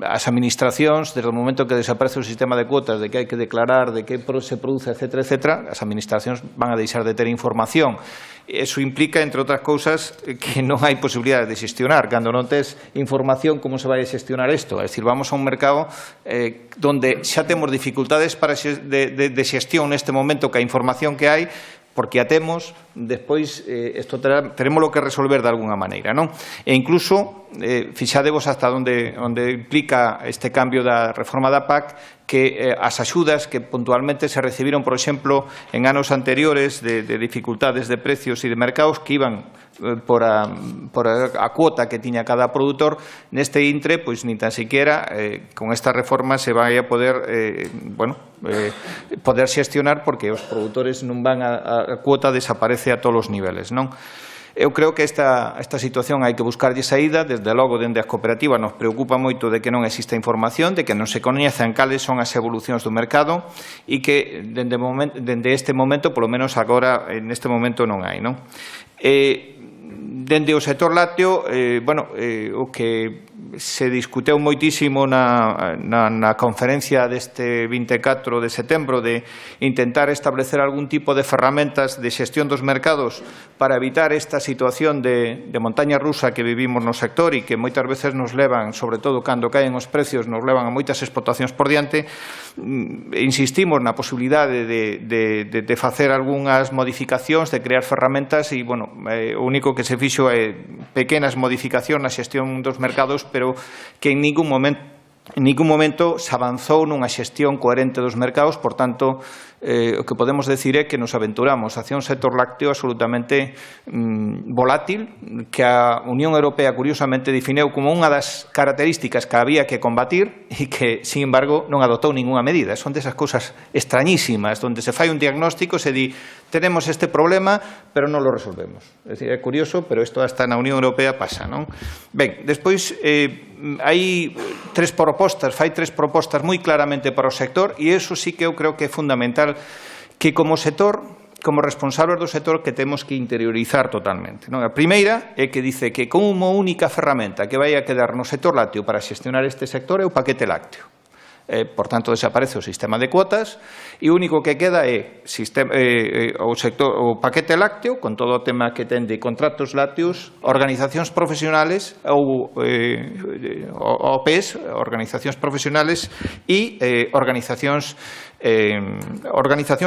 [SPEAKER 5] as administracións, desde o momento que desaparece o sistema de cuotas, de que hai que declarar, de que se produce, etcétera, etcétera, as administracións van a deixar de ter información. Eso implica, entre outras cousas, que non hai posibilidades de xestionar. Cando non tes información, como se vai a xestionar isto? É dicir, vamos a un mercado donde xa temos dificultades de xestión neste momento que a información que hai, porque a temos, despois isto teremos que resolver de alguna maneira, non? E incluso, fixadevos hasta onde implica este cambio da reforma da PAC, que as axudas que puntualmente se recibiron, por exemplo, en anos anteriores de dificultades de precios e de mercados que iban por a cuota que tiña cada produtor, neste intre, pois nin tan siquiera con esta reforma se vai a poder poder xestionar, porque os produtores non van a cuota, desaparece a todos os niveles, non? Eu creo que esta situación hai que buscarlle saída. Desde logo, dende as cooperativas nos preocupa moito de que non exista información, de que non se coñezan cales son as evolucións do mercado e que dende este momento, polo menos agora, neste momento non hai, non? dende o sector lácteo, o que se discuteu moitísimo na conferencia deste 24 de setembro de intentar establecer algún tipo de ferramentas de xestión dos mercados para evitar esta situación de montaña rusa que vivimos no sector e que moitas veces nos levan, sobre todo cando caen os precios, nos levan a moitas explotacións por diante. Insistimos na posibilidade de facer algunhas modificacións, de crear ferramentas e, o único que se fixo é pequenas modificacións na xestión dos mercados, pero que en ningún momento se avanzou nunha xestión coherente dos mercados. Por tanto, o que podemos decir é que nos aventuramos hacia un sector lácteo absolutamente volátil, que a Unión Europea curiosamente definiu como unha das características que había que combatir e que, sin embargo, non adoptou ninguna medida. Son desas cousas extrañísimas, onde se fai un diagnóstico, se di, tenemos este problema, pero non lo resolvemos. É dicir, é curioso, pero isto hasta na Unión Europea pasa, non? Ben, despois, hai tres propostas moi claramente para o sector, e iso sí que eu creo que é fundamental, que como sector, como responsables do sector, que temos que interiorizar totalmente, non? A primeira é que dice que como única ferramenta que vai a quedar no sector lácteo para xestionar este sector é o paquete lácteo. Por tanto, desaparece o sistema de cuotas e o único que queda é o paquete lácteo, con todo o tema que ten de contratos lácteos, organizacións profesionales ou OPs, organizacións profesionales e organizacións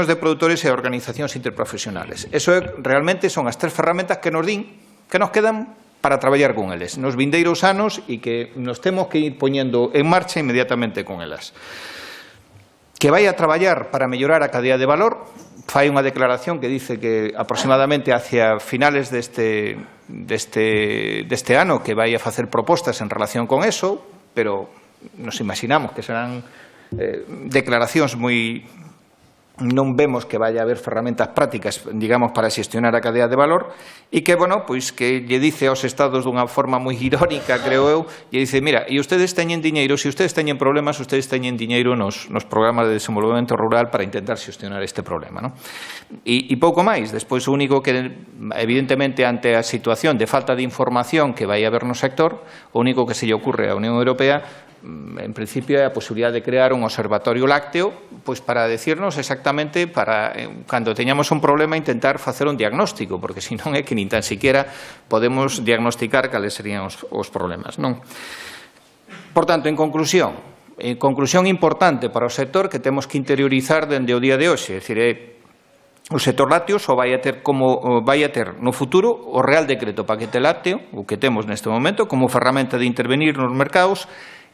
[SPEAKER 5] de produtores e organizacións interprofesionales. Eso realmente son as tres ferramentas que nos din que nos quedan para traballar con eles nos vindeiros anos e que nos temos que ir poñendo en marcha inmediatamente con elas. Que vai a traballar para mellorar a cadea de valor. Fai unha declaración que dice que aproximadamente hacia finales deste ano que vai a facer propostas en relación con eso, pero nos imaginamos que serán declaracións moi... Non vemos que vaya a haber ferramentas prácticas, digamos, para xestionar a cadea de valor e que, que lle dice aos estados dunha forma moi irónica, creo eu, lle dice, mira, e ustedes teñen diñeiro, se ustedes teñen problemas, ustedes teñen diñeiro nos programas de desenvolvemento rural para intentar xestionar este problema, non? E pouco máis. Despois, o único que, evidentemente, ante a situación de falta de información que vai haber no sector, o único que se lle ocurre á Unión Europea, en principio, é a posibilidade de crear un observatorio lácteo, pois para decirnos exactamente, para cando teñamos un problema, intentar facer un diagnóstico, porque senón é que nin tan siquiera podemos diagnosticar cales serían os problemas, non? Por tanto, en conclusión importante para o sector que temos que interiorizar dende o día de hoxe, é dicir, o sector lácteo só vai a ter no futuro o Real Decreto Paquete Lácteo, o que temos neste momento, como ferramenta de intervenir nos mercados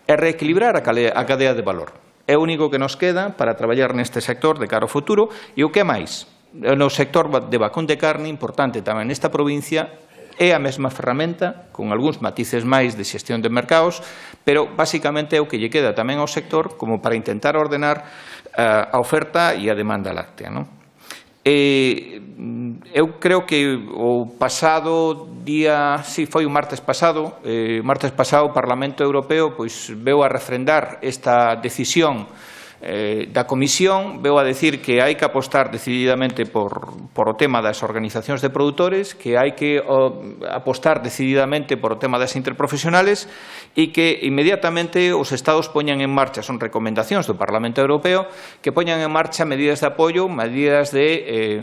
[SPEAKER 5] e reequilibrar a cadea de valor. É o único que nos queda para traballar neste sector de cara ao futuro. E o que é máis? No sector de vacún de carne, importante tamén nesta provincia, é a mesma ferramenta, con algúns matices máis de xestión de mercados, pero basicamente é o que lle queda tamén ao sector como para intentar ordenar a oferta e a demanda láctea, non? Eu creo que o pasado día, foi o martes pasado, o Parlamento Europeo veu a refrendar esta decisión da Comisión, veu a decir que hai que apostar decididamente por o tema das organizacións de produtores, que hai que apostar decididamente por o tema das interprofesionales e que inmediatamente os Estados poñan en marcha, son recomendacións do Parlamento Europeo, que poñan en marcha medidas de apoio, medidas de,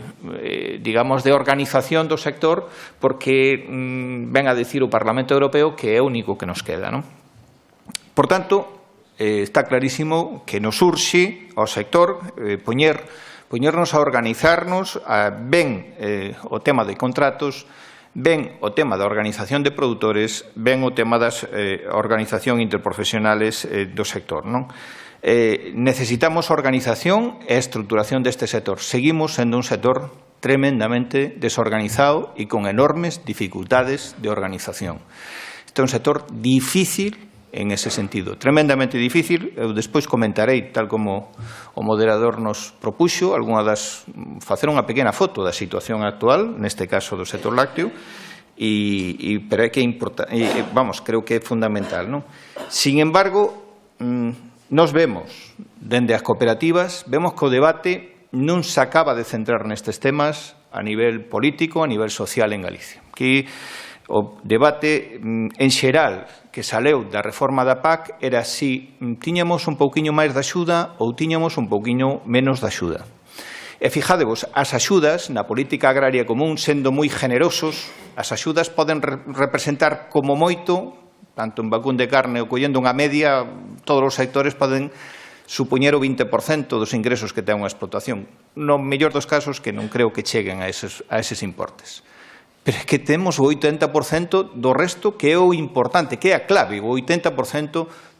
[SPEAKER 5] digamos, de organización do sector, porque ven a decir o Parlamento Europeo que é o único que nos queda, non? Por tanto, está clarísimo que nos urxe ao sector poñernos a organizarnos, ben o tema de contratos, ben o tema da organización de produtores, ben o tema das organización interprofesionales do sector, non? Necesitamos organización e estruturación deste sector. Seguimos sendo un sector tremendamente desorganizado e con enormes dificultades de organización. Este é un sector difícil en ese sentido, tremendamente difícil. Eu despois comentarei, tal como o moderador nos propuxo, facer unha pequena foto da situación actual, neste caso do sector lácteo, pero é que é importante, creo que é fundamental, non? Sin embargo, nos vemos, dende as cooperativas, vemos que o debate non se acaba de centrar nestes temas a nivel político, a nivel social en Galicia. Que O debate en xeral que saleu da reforma da PAC era si tiñamos un pouquiño máis de axuda ou tiñamos un pouquiño menos de axuda. E fijadevos, as axudas na política agraria común, sendo moi generosos, as axudas poden representar como moito, tanto en vacún de carne ou collendo unha media, todos os sectores poden supoñer o 20% dos ingresos que ten unha explotación. No mellor dos casos que non creo que cheguen a eses importes. Pero é que temos o 80% do resto, que é o importante, que é a clave, o 80%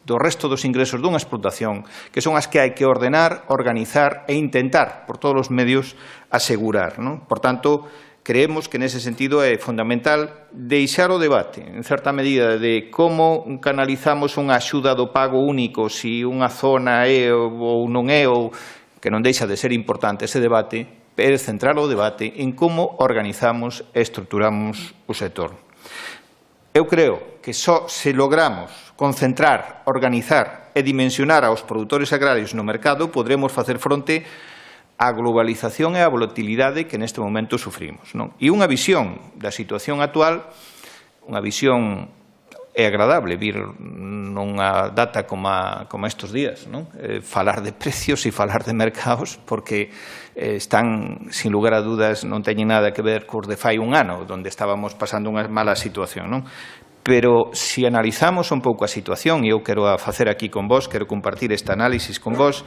[SPEAKER 5] do resto dos ingresos dunha explotación, que son as que hai que ordenar, organizar e intentar, por todos os medios, asegurar, non? Por tanto, creemos que nese sentido é fundamental deixar o debate, en certa medida, de como canalizamos unha axuda do pago único, se unha zona é ou non é, ou que non deixa de ser importante ese debate, pero centrar o debate en como organizamos e estruturamos o sector. Eu creo que só se logramos concentrar, organizar e dimensionar aos produtores agrarios no mercado, podremos facer fronte á globalización e á volatilidade que neste momento sufrimos, non? E unha visión da situación actual, unha visión é agradable vir nunha data como estes días, non? Falar de precios e falar de mercados, porque están, sin lugar a dudas, non teñen nada que ver cos de fai un ano, onde estábamos pasando unha mala situación, non? Pero se analizamos un pouco a situación, e eu quero facer aquí con vos, quero compartir este análisis con vos,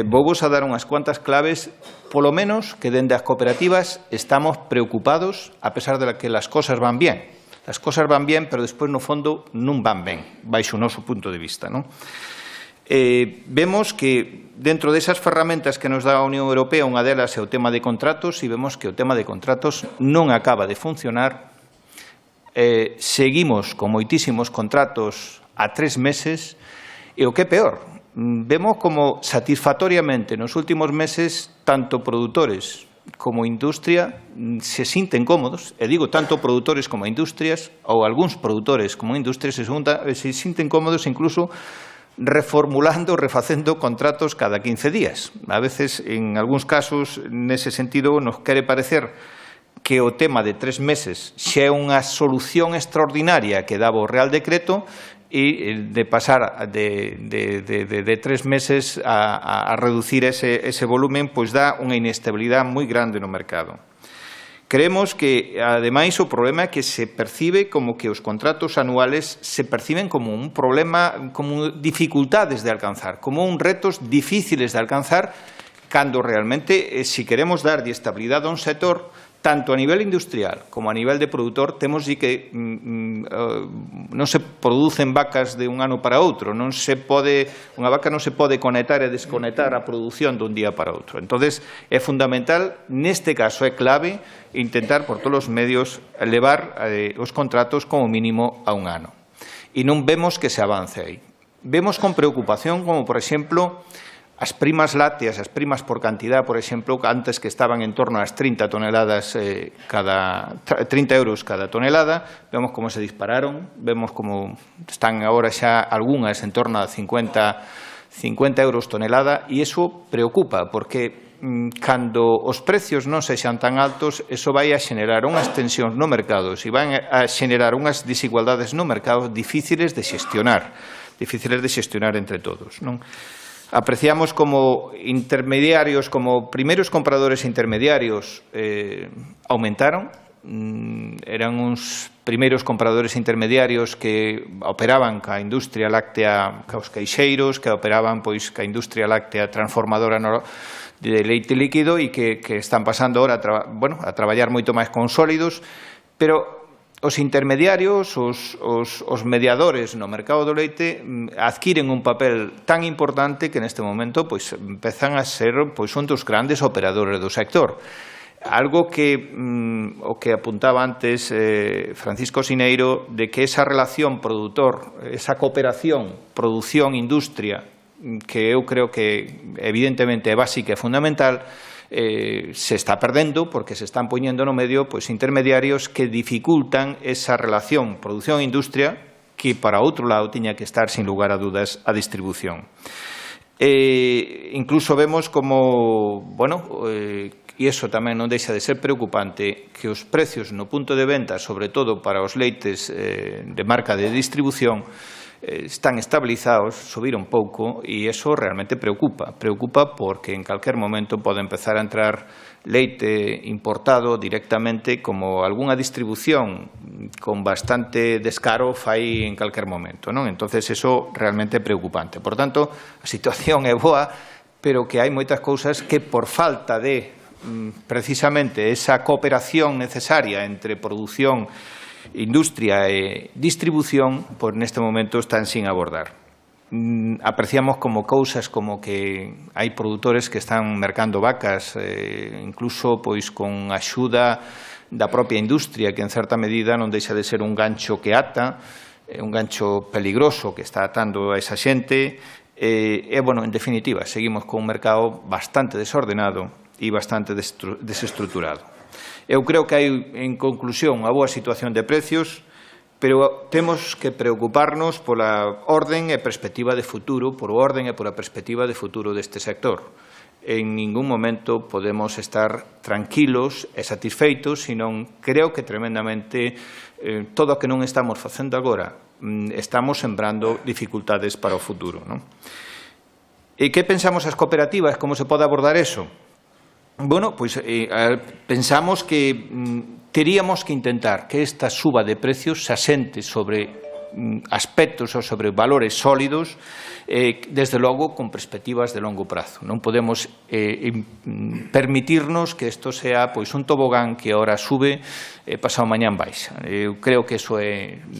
[SPEAKER 5] vos a dar unhas cuantas claves, polo menos que dende as cooperativas estamos preocupados, a pesar de que as cosas van bien. As cosas van bien, pero despois, no fondo, non van ben, baixo o noso punto de vista, non? Vemos que, dentro desas ferramentas que nos dá a Unión Europea, unha delas é o tema de contratos, e vemos que o tema de contratos non acaba de funcionar. Seguimos con moitísimos contratos a 3 meses, e o que é peor, vemos como satisfactoriamente nos últimos meses, tanto produtores como industria se sinten cómodos, e digo tanto produtores como industrias, ou algúns produtores como industrias se sinten cómodos incluso reformulando, refacendo contratos cada 15 días. A veces, en algúns casos, nese sentido, nos quere parecer que o tema de 3 meses xa é unha solución extraordinaria que daba o Real Decreto, e de pasar de 3 meses a reducir ese volumen, pois dá unha inestabilidade moi grande no mercado. Creemos que, ademais, o problema é que se percibe como que os contratos anuales se perciben como un problema, como dificultades de alcanzar, como un retos difíciles de alcanzar, cando realmente, se queremos dar estabilidade a un sector, tanto a nivel industrial como a nivel de produtor, temos que non se producen vacas de un ano para outro, unha vaca non se pode conectar e desconectar a produción dun día para outro. Entonces, é fundamental, neste caso é clave, intentar por todos os medios elevar os contratos como mínimo a un ano. E non vemos que se avance aí. Vemos con preocupación como, por exemplo, as primas lácteas, as primas por cantidad, por exemplo, antes que estaban en torno ás 30 toneladas 30 euros cada tonelada, vemos como se dispararon, vemos como están agora xa algunhas en torno a 50 euros tonelada, e iso preocupa, porque cando os precios non sexan tan altos, iso vai a xenerar unhas tensións no mercado, e van a xenerar unhas desigualdades no mercado difíciles de xestionar entre todos, non? Apreciamos como intermediarios, como primeiros compradores intermediarios aumentaron, eran uns primeiros compradores intermediarios que operaban ca industria láctea, caos caixeiros, que operaban pois ca industria láctea transformadora de leite líquido, e que están pasando ahora a traballar moito máis con sólidos, pero os intermediarios, os mediadores no mercado do leite adquiren un papel tan importante que neste momento empezan a ser un dos grandes operadores do sector. Algo que o que apuntaba antes Francisco Sineiro, de que esa relación produtor, esa cooperación produción-industria, que eu creo que evidentemente é básica e fundamental, se está perdendo porque se están poñendo no medio intermediarios que dificultan esa relación produción-industria que, para outro lado, tiña que estar, sin lugar a dudas, a distribución. Incluso vemos como, bueno, e iso tamén non deixa de ser preocupante, que os precios no punto de venta, sobre todo para os leites de marca de distribución, están estabilizados, subiron pouco, e iso realmente preocupa. Preocupa porque en calquer momento pode empezar a entrar leite importado directamente, como algunha distribución con bastante descaro fai en calquer momento, non? Entonces, eso realmente é preocupante. Por tanto, a situación é boa, pero que hai moitas cousas que, por falta de precisamente esa cooperación necesaria entre produción, industria e distribución, pois neste momento están sin abordar. Apreciamos como cousas como que hai produtores que están mercando vacas, incluso pois con axuda da propia industria, que en certa medida non deixa de ser un gancho que ata, un gancho peligroso que está atando a esa xente. Bueno, en definitiva, seguimos con un mercado bastante desordenado e bastante desestruturado. Eu creo que hai, en conclusión, unha boa situación de precios, pero temos que preocuparnos pola orden e perspectiva de futuro, por orden e pola perspectiva de futuro deste sector. En ningún momento podemos estar tranquilos e satisfeitos, senón creo que tremendamente todo o que non estamos facendo agora estamos sembrando dificultades para o futuro, non? E que pensamos as cooperativas? Como se pode abordar eso? Bueno, pois pensamos que teríamos que intentar que esta suba de precios se asente sobre aspectos ou sobre valores sólidos, desde logo con perspectivas de longo prazo. Non podemos permitirnos que isto sea pois un tobogán que ahora sube e pasado mañán baixa. Eu creo que iso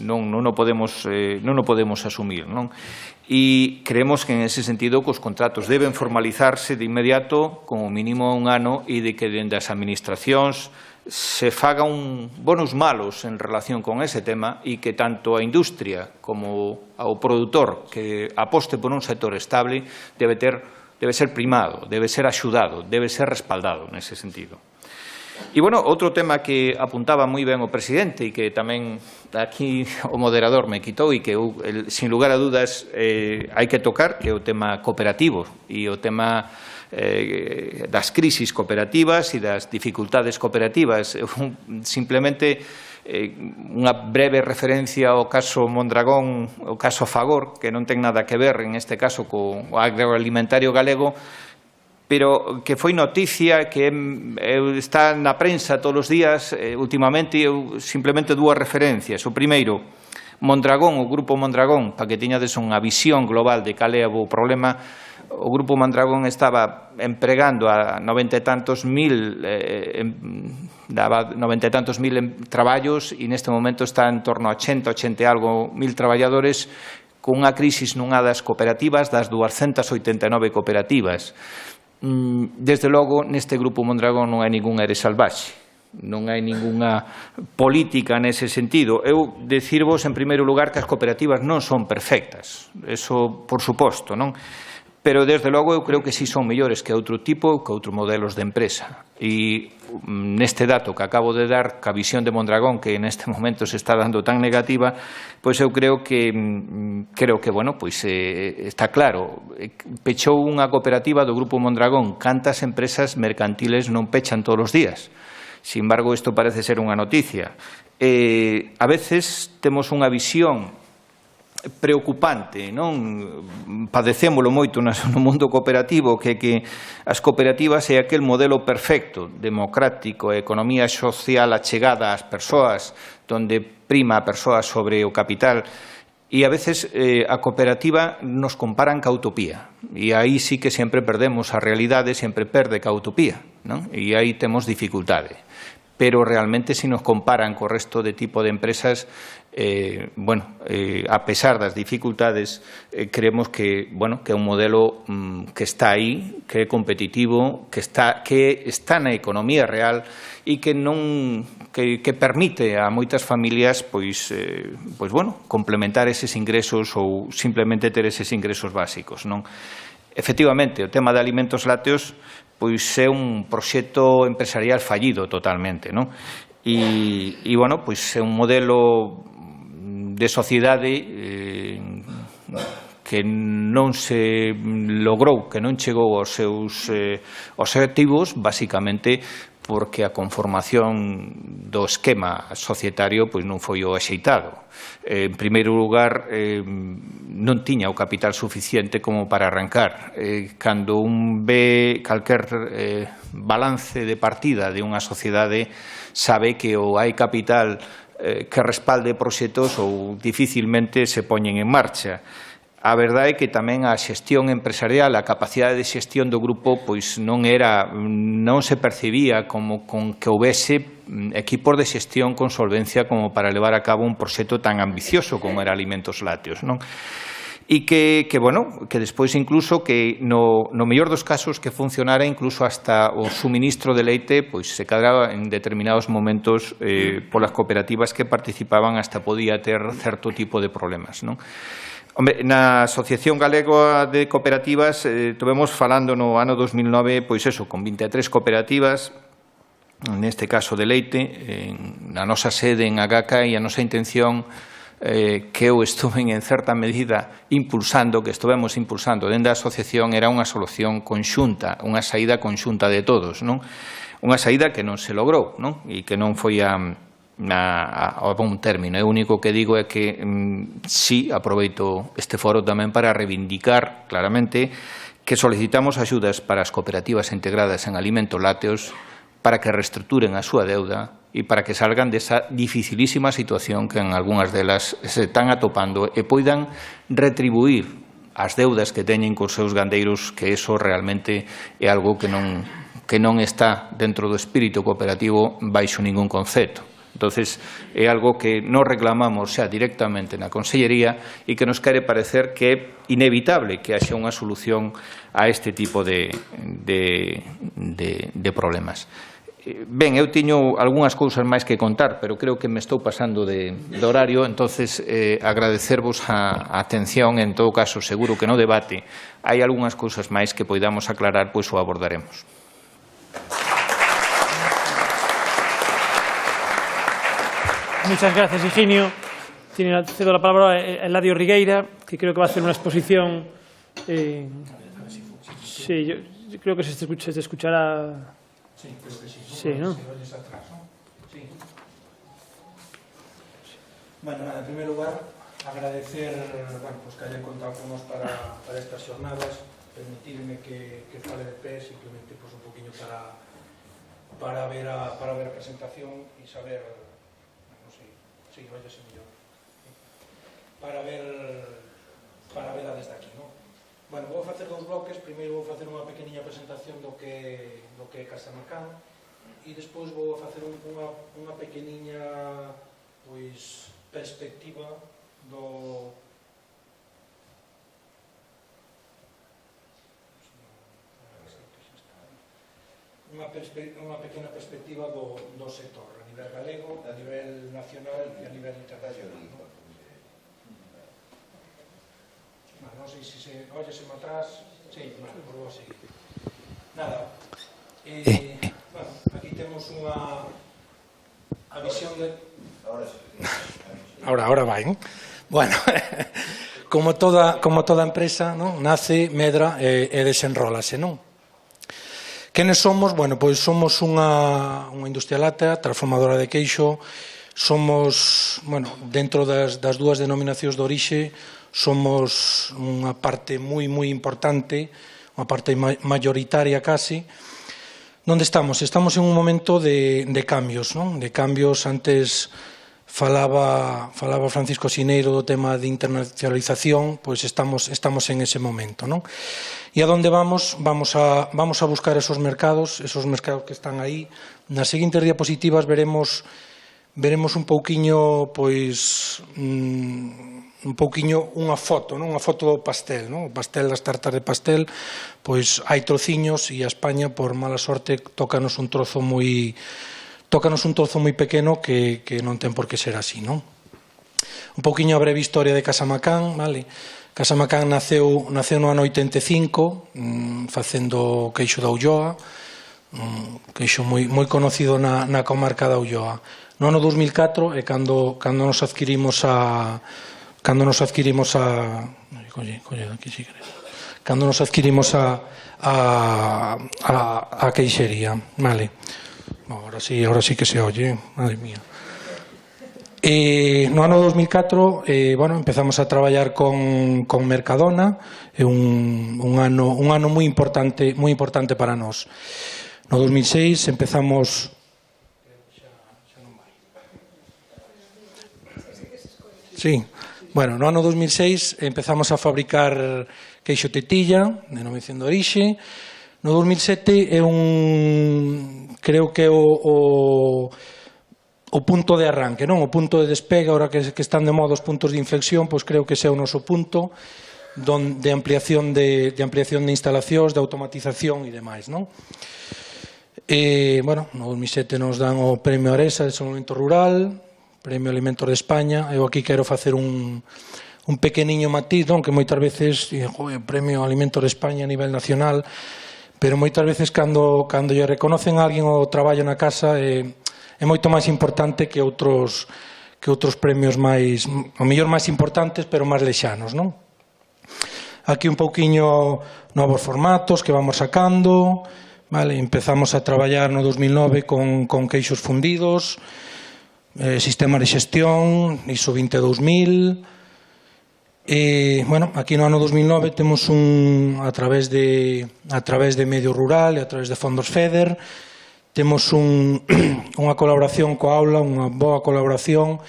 [SPEAKER 5] non o podemos asumir, non? E creemos que en ese sentido que os contratos deben formalizarse de inmediato, como mínimo un ano, e de que dende as administracións se faga un bonos malos en relación con ese tema e que tanto a industria como ao produtor que aposte por un sector estable debe ser primado, debe ser axudado, debe ser respaldado nese sentido. E, bueno, outro tema que apuntaba moi ben o presidente e que tamén aquí o moderador me quitou e que, sin lugar a dudas, hai que tocar, que é o tema cooperativo e o tema das crisis cooperativas e das dificultades cooperativas. Simplemente unha breve referencia ao caso Mondragón, o caso Fagor, que non ten nada que ver, en este caso, co agroalimentario galego, pero que foi noticia, que está na prensa todos os días últimamente. Eu simplemente dúas referencias. O primeiro, Mondragón, o Grupo Mondragón, para que teñades unha visión global de cal é o problema. O Grupo Mondragón estaba empregando a 90 e tantos mil traballos e neste momento está en torno a 80 e algo mil traballadores, con unha crisis nunha das cooperativas, das 289 cooperativas. Desde logo, neste Grupo Mondragón non hai ningún aire salvaxe, non hai ningunha política nese sentido. Eu dicirvos, en primeiro lugar, que as cooperativas non son perfectas, eso por suposto, non? Pero, desde logo, eu creo que sí son mellores que outro tipo, que outros modelos de empresa. E neste dato que acabo de dar, ca visión de Mondragón, que neste momento se está dando tan negativa, pois eu creo que bueno, pois está claro. Pechou unha cooperativa do Grupo Mondragón. Cantas empresas mercantiles non pechan todos os días? Sin embargo, isto parece ser unha noticia. A veces temos unha visión preocupante, non? Padecémolo moito no mundo cooperativo, que as cooperativas é aquel modelo perfecto, democrático, economía social achegada ás persoas, donde prima a persoa sobre o capital. E a veces a cooperativa nos comparan ca utopía. E aí sí que sempre perdemos a realidade, sempre perde ca utopía, non? E aí temos dificultade. Pero realmente, se nos comparan co resto de tipo de empresas, a pesar das dificultades, creemos que é un modelo que está aí, que é competitivo, que está na economía real e que permite a moitas familias complementar eses ingresos ou simplemente ter eses ingresos básicos, non? Efectivamente, o tema de alimentos lácteos pois é un proxecto empresarial fallido totalmente, non? E pois é un modelo de sociedade que non se logrou, que non chegou aos seus obxectivos, basicamente porque a conformación do esquema societario pois non foi o axeitado. En primeiro lugar, non tiña o capital suficiente como para arrancar. Cando un ve calquer balance de partida de unha sociedade, sabe que ou hai capital que respalde proxectos ou dificilmente se poñen en marcha. A verdade é que tamén a xestión empresarial, a capacidade de xestión do grupo, pois non se percibía como con que houvese equipos de xestión con solvencia como para levar a cabo un proxecto tan ambicioso como era Alimentos Lácteos, non? E que despois incluso que no mellor dos casos que funcionara incluso hasta o suministro de leite pois se cadraba en determinados momentos polas cooperativas que participaban hasta podía ter certo tipo de problemas, non? Hombre, na Asociación Galega de Cooperativas estivemos falando no ano 2009, pois eso, con 23 cooperativas, neste caso de leite, na nosa sede en Agaca, e a nosa intención que eu estuve en certa medida que estivemos impulsando dentro da asociación era unha solución conxunta, unha saída conxunta de todos, non? Unha saída que non se logrou, non? E que non foi a bon término. O único que digo é que sí, aproveito este foro tamén para reivindicar claramente que solicitamos axudas para as cooperativas integradas en alimentos lácteos para que reestructuren a súa deuda e para que salgan desa dificilísima situación que en algunhas delas se están atopando e poidan retribuir as deudas que teñen cos seus gandeiros, que eso realmente é algo que non está dentro do espírito cooperativo baixo ningún concepto. Entonces, é algo que nos reclamamos xa directamente na Consellería e que nos quere parecer que é inevitable que haxa unha solución a este tipo de problemas. Ben, eu tiño algunhas cousas máis que contar, pero creo que me estou pasando de horario, entonces agradecervos a atención. En todo caso, seguro que no debate hai algunhas cousas máis que poidamos aclarar, pois o abordaremos.
[SPEAKER 2] Muchas gracias, Higinio. Cedo la palabra a Eladio Rigueira, que creo que va a hacer una exposición. Sí, yo creo que se te escuchará.
[SPEAKER 6] Sí, creo que sí.
[SPEAKER 2] Sí, ¿no?
[SPEAKER 6] Si oyes atrás, ¿no? Sí. Bueno, en primer lugar, agradecer pues, que hayan contado con nos para estas jornadas, permitirme que fale de pé, simplemente pues, un poquinho para ver a presentación e saber, non sei, sí, váyase mellor, para verla desde aquí, ¿no? Bueno, vou facer dous bloques. Primeiro vou facer unha pequeniña presentación do que é Casamacán e despois vou facer unha pequeniña pois perspectiva do unha pequena perspectiva do sector a nivel galego, a nivel nacional e a nivel internacional, ¿no? Non sei se se óyeseme atrás. Sí, bueno, por vos seguir. Nada. Bueno, aquí temos a visión de... Ahora vai, ¿no? Bueno, como toda empresa, ¿no? Nace, medra e desenrólase, non? Quenes somos? Bueno, pois somos unha industria láctea, transformadora de queixo. Somos, bueno, dentro das dúas denominacións de orixe, somos unha parte moi importante, unha parte mayoritaria casi. Onde estamos? Estamos en un momento de cambios, non? De cambios. Antes falaba Francisco Sineiro do tema de internacionalización, pois estamos en ese momento, non? E a donde vamos? Vamos a buscar esos mercados que están aí. Nas seguintes diapositivas veremos un pouquiño, pois, un pouquiño unha foto, non? Unha foto do pastel, non? O pastel das tartas de pastel, pois hai trociños e a España, por mala sorte, tócanos un trozo moi pequeno que non ten por que ser así, non? Un pouquiño a breve historia de Casamacán, vale? Casamacán naceu no ano 85, facendo queixo da Ulloa, queixo moi conocido na comarca da Ulloa. No ano 2004 é cando nos adquirimos cando nos adquirimos cando nos adquirimos a queixería, vale. Ahora sí que se oye, madre mía. No ano 2004 empezamos a traballar con Mercadona, é un ano moi importante para nós. No 2006 empezamos no ano 2006 empezamos a fabricar queixo tetilla, denominación de orixe. No 2007 creo que é o punto de arranque, non? O punto de despega, ahora que están de moda os puntos de inflexión, pois creo que ese é o noso punto de ampliación de instalacións, de automatización e demais, non? No 2007 nos dan o Premio Aresa de Desenvolvemento Rural, Premio Alimentos de España. Eu aquí quero facer un pequeniño matiz, non? Que moitas veces, Premio Alimentos de España a nivel nacional, pero moitas veces cando lle reconocen a alguén o traballo na casa é moito máis importante que outros premios máis, o mellor máis importantes, pero máis lexanos, non? Aquí un pouquiño novos formatos que vamos sacando, vale? Empezamos a traballar no 2009 con queixos fundidos, sistemas de xestión, ISO 22000. Aquí no ano 2009 temos a través de Medio Rural e a través de fondos FEDER, temos unha colaboración coa aula, unha boa colaboración,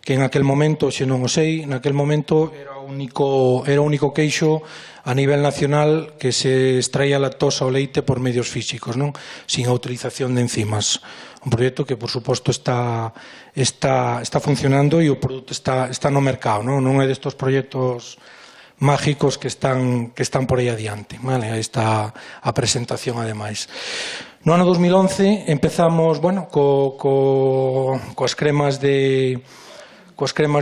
[SPEAKER 6] que en aquel momento, xe non o sei, naquel momento era o único queixo a nivel nacional que se extraía lactosa ou leite por medios físicos, non? Sin a utilización de enzimas. Un proxecto que, por suposto, está funcionando e o produto está no mercado, non? Non é destos proxectos mágicos que están por aí adiante, vale? Aí está a presentación, ademais. No ano 2011 empezamos, coas cremas de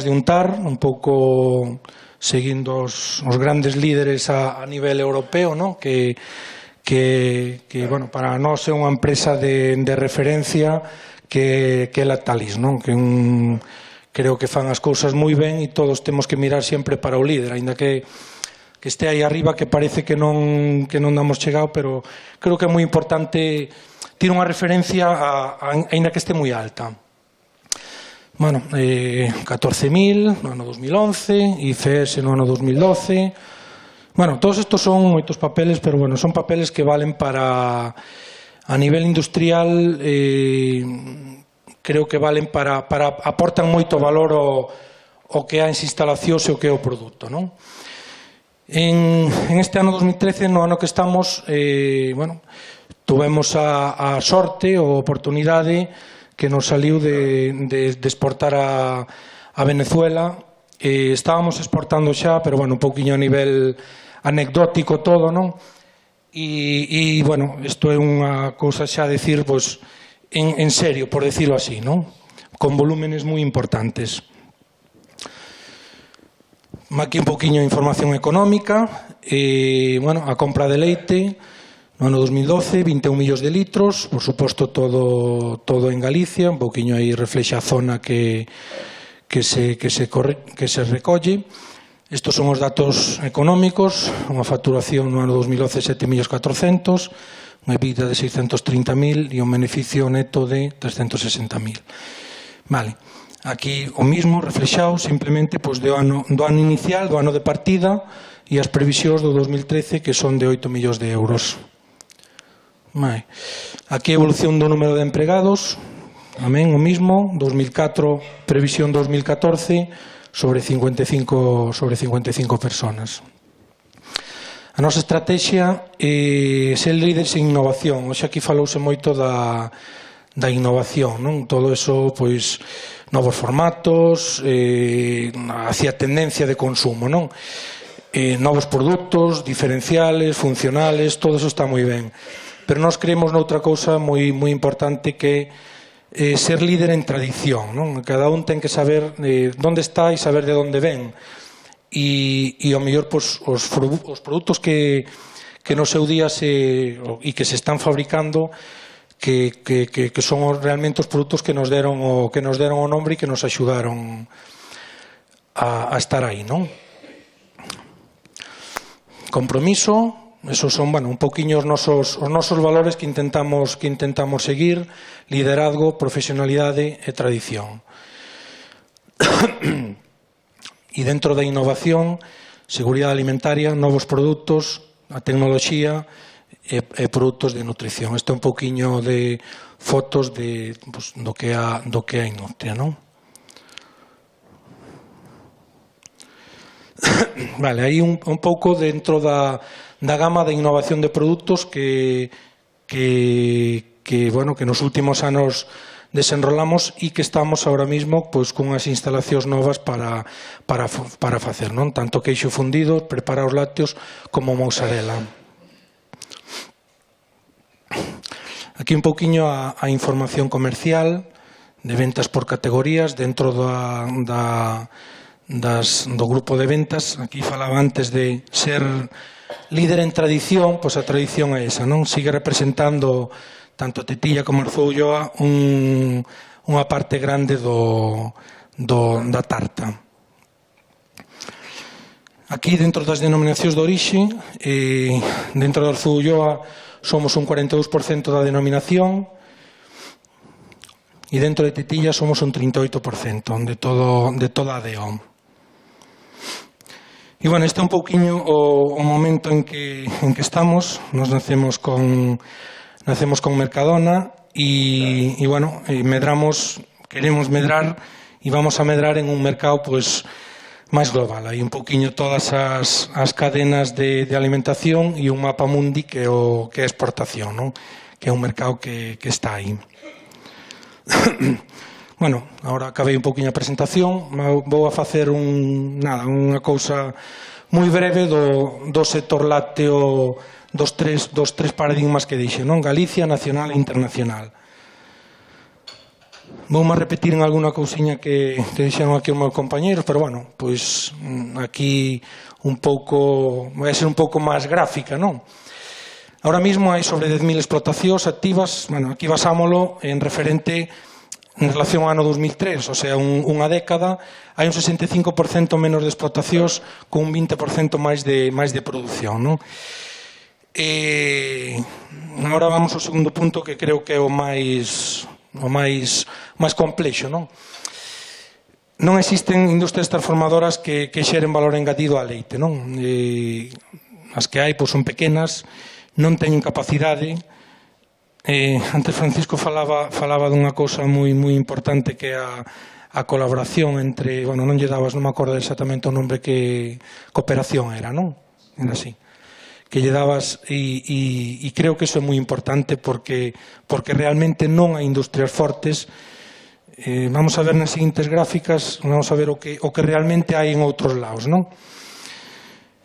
[SPEAKER 6] untar, un pouco seguindo os grandes líderes a nivel europeo, non? Que para nós é unha empresa de referencia que é Lactalis, non? Creo que fan as cousas moi ben e todos temos que mirar sempre para o líder, aínda que este aí arriba que parece que non damos chegado, pero creo que é moi importante ter unha referencia aínda que este moi alta. 14.000 no ano 2011, ICS no ano 2012. Todos estos son moitos papeles, pero son papeles que valen para, a nivel industrial, creo que valen para aportan moito valor o que é as instalacións e o que é o produto, non? En este ano 2013, no ano que estamos, tuvemos a sorte ou oportunidade que nos saliu de exportar a Venezuela. Estábamos exportando xa, pero un pouquiño a nivel anecdótico todo, non? E isto é unha cousa xa a decir, en serio, por decirlo así, non? Con volúmenes moi importantes. Aquí un pouquiño de información económica. A compra de leite no ano 2012, 21 millóns de litros, por suposto todo en Galicia, un pouquiño aí reflexa a zona que se recolle. Estos son os datos económicos, unha facturación no ano 2012 7.400.000, unha EBITDA de 630.000 e un beneficio neto de 360.000. Vale. Aquí o mismo reflexado simplemente do ano inicial, do ano de partida, e as previsións do 2013 que son de 8 millóns de euros. Vale. Aquí a evolución do número de empregados, amén, o mismo, 2004, previsión 2014, sobre 55 personas. A nosa estrategia é ser líderes en innovación. Hoxe aquí falouse moito da innovación, non? Todo eso, novos formatos, hacia tendencia de consumo, non? Novos produtos, diferenciales, funcionales, todo eso está moi ben. Pero nós creemos noutra cousa moi importante que ser líder en tradición, non? Cada un ten que saber onde está e saber de onde ven. E ao mellor os produtos que no seu día e que se están fabricando que son realmente os produtos que nos deron o nombre e que nos axudaron a estar aí, non? Compromiso, esos son, bueno, un poquinho os nosos valores que intentamos seguir: liderazgo, profesionalidade e tradición. E dentro da innovación, seguridade alimentaria, novos produtos, a tecnoloxía e produtos de nutrición. Isto é un poquinho de fotos do que é a industria, non? Vale, aí un pouco dentro da gama de innovación de produtos que nos últimos anos desenrolamos e que estamos ahora mismo cunhas instalacións novas para facer, non? Tanto queixo fundido, preparados lácteos, como mozzarella. Aquí un pouquiño a información comercial de ventas por categorías dentro do grupo de ventas. Aquí falaba antes de ser líder en tradición, pois a tradición é esa, non? Sigue representando tanto Tetilla como Arzúa Ulloa unha parte grande da tarta. Aquí, dentro das denominacións de orixe, dentro de Arzúa Ulloa somos un 42% da denominación e dentro de Tetilla somos un 38% de toda a DO. E, bueno, este é un pouquiño o momento en que estamos. Nos nacemos con Mercadona e bueno, queremos medrar e vamos a medrar en un mercado máis global. Hai un pouquiño todas as cadenas de alimentación e un mapa mundi que é a exportación, non? Que é un mercado que está aí. Bueno, agora acabei un pouquiño a presentación. Vou a facer unha cousa moi breve do sector lácteo, dos tres paradigmas que dixen, non? Galicia, nacional e internacional. Voume repetir en alguna cousiña que dixeron aquí os meus compañeros, pero, bueno, pois aquí vai ser un pouco máis gráfica, non? Ahora mismo hai sobre 10.000 explotacións activas. Bueno, aquí basámolo en referente en relación ao ano 2003, o sea, unha década. Hai un 65% menos de explotacións con un 20% máis de produción, non? Agora vamos ao segundo punto, que creo que é o máis complexo, non? Non existen industrias transformadoras que xeren valor engadido á leite, non? As que hai son pequenas, non teñen capacidade. Antes Francisco falaba dunha cousa moi importante, que é a colaboración entre, bueno, non lle dabas, non me acordo exactamente o nombre, que cooperación era, non? Era así. Que lle dabas, e creo que iso é moi importante porque realmente non hai industrias fortes. Vamos a ver nas seguintes gráficas, vamos a ver o que realmente hai en outros lados, non?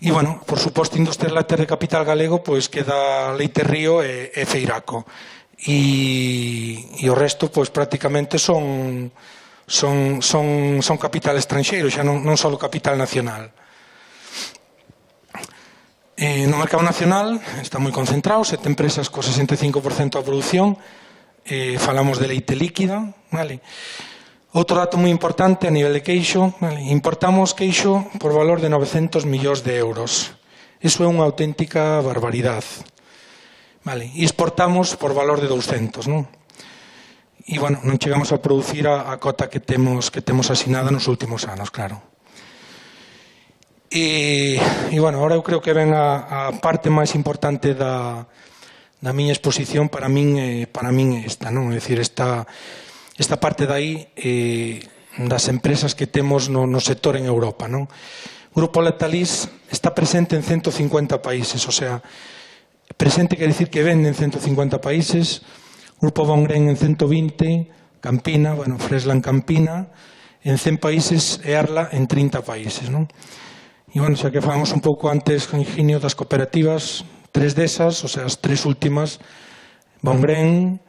[SPEAKER 6] E, bueno, por suposto, industrias lácteas de capital galego, pois queda Leite Río e Feiraco. E o resto, pois, prácticamente son capital estranxeiro, xa non só capital nacional. No mercado nacional está moi concentrado, 7 empresas co 65% da produción. Falamos de leite líquida, vale? Outro dato moi importante a nivel de queixo, vale? Importamos queixo por valor de 900 millóns de euros. Iso é unha auténtica barbaridade. Vale? E exportamos por valor de 200, non? E, bueno, non chegamos a producir a cota que temos asinada nos últimos anos, claro. E, bueno, agora eu creo que ven a parte máis importante da miña exposición. Para min é esta, non? É dicir, esta parte de aí das empresas que temos no sector en Europa, non? O Grupo Lactalis está presente en 150 países, o sea, presente quer dicir que vende en 150 países. Grupo Bongren en 120, Campina, bueno, Fresland Campina en 100 países e Arla en 30 países, non? E, bueno, xa que falamos un pouco antes, Ingenio, das cooperativas, 3 desas, o sea, as 3 últimas, Bongren,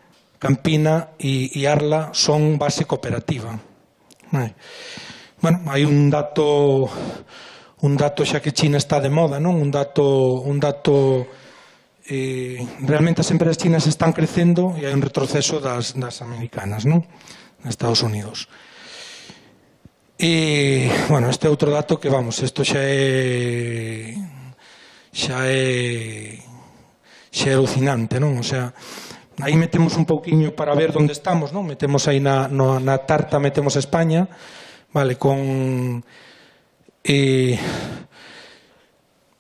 [SPEAKER 6] Campina e Arla, son base cooperativa. Bueno, hai un dato xa que China está de moda, non? Un dato realmente as empresas chinas están crecendo e hai un retroceso das americanas, non? Nos Estados Unidos. E, bueno, este é outro dato que, vamos, isto xa é alucinante, non? O sea, aí metemos un pouquiño para ver onde estamos, non? Metemos aí na tarta, metemos España, vale, con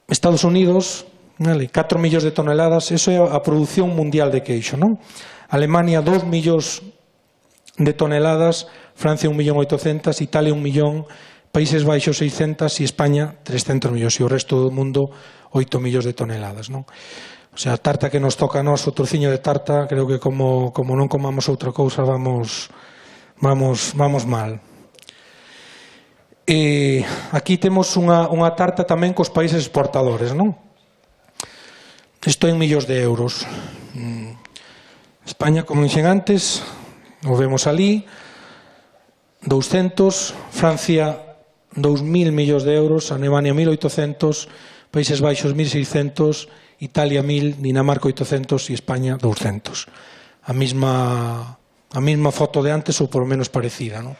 [SPEAKER 6] Estados Unidos, vale, 4 millóns de toneladas, eso é a produción mundial de queixo, non? Alemania 2 millóns de toneladas, Francia 1.800.000, Italia 1 millón, Países Baixos 600 e España 300 millóns e o resto do mundo 8 millóns de toneladas, non? O sea, a tarta que nos toca a nós, o trociño de tarta, creo que como non comamos outra cousa vamos mal. E aquí temos unha tarta tamén cos países exportadores, non? Isto en millóns de euros. España, como dixen antes, o vemos ali, 200, Francia 2.000 millóns de euros, Alemania 1.800, Países Baixos 1.600, Italia 1.000, Dinamarca 800 e España 200. A mesma foto de antes ou por lo menos parecida, non?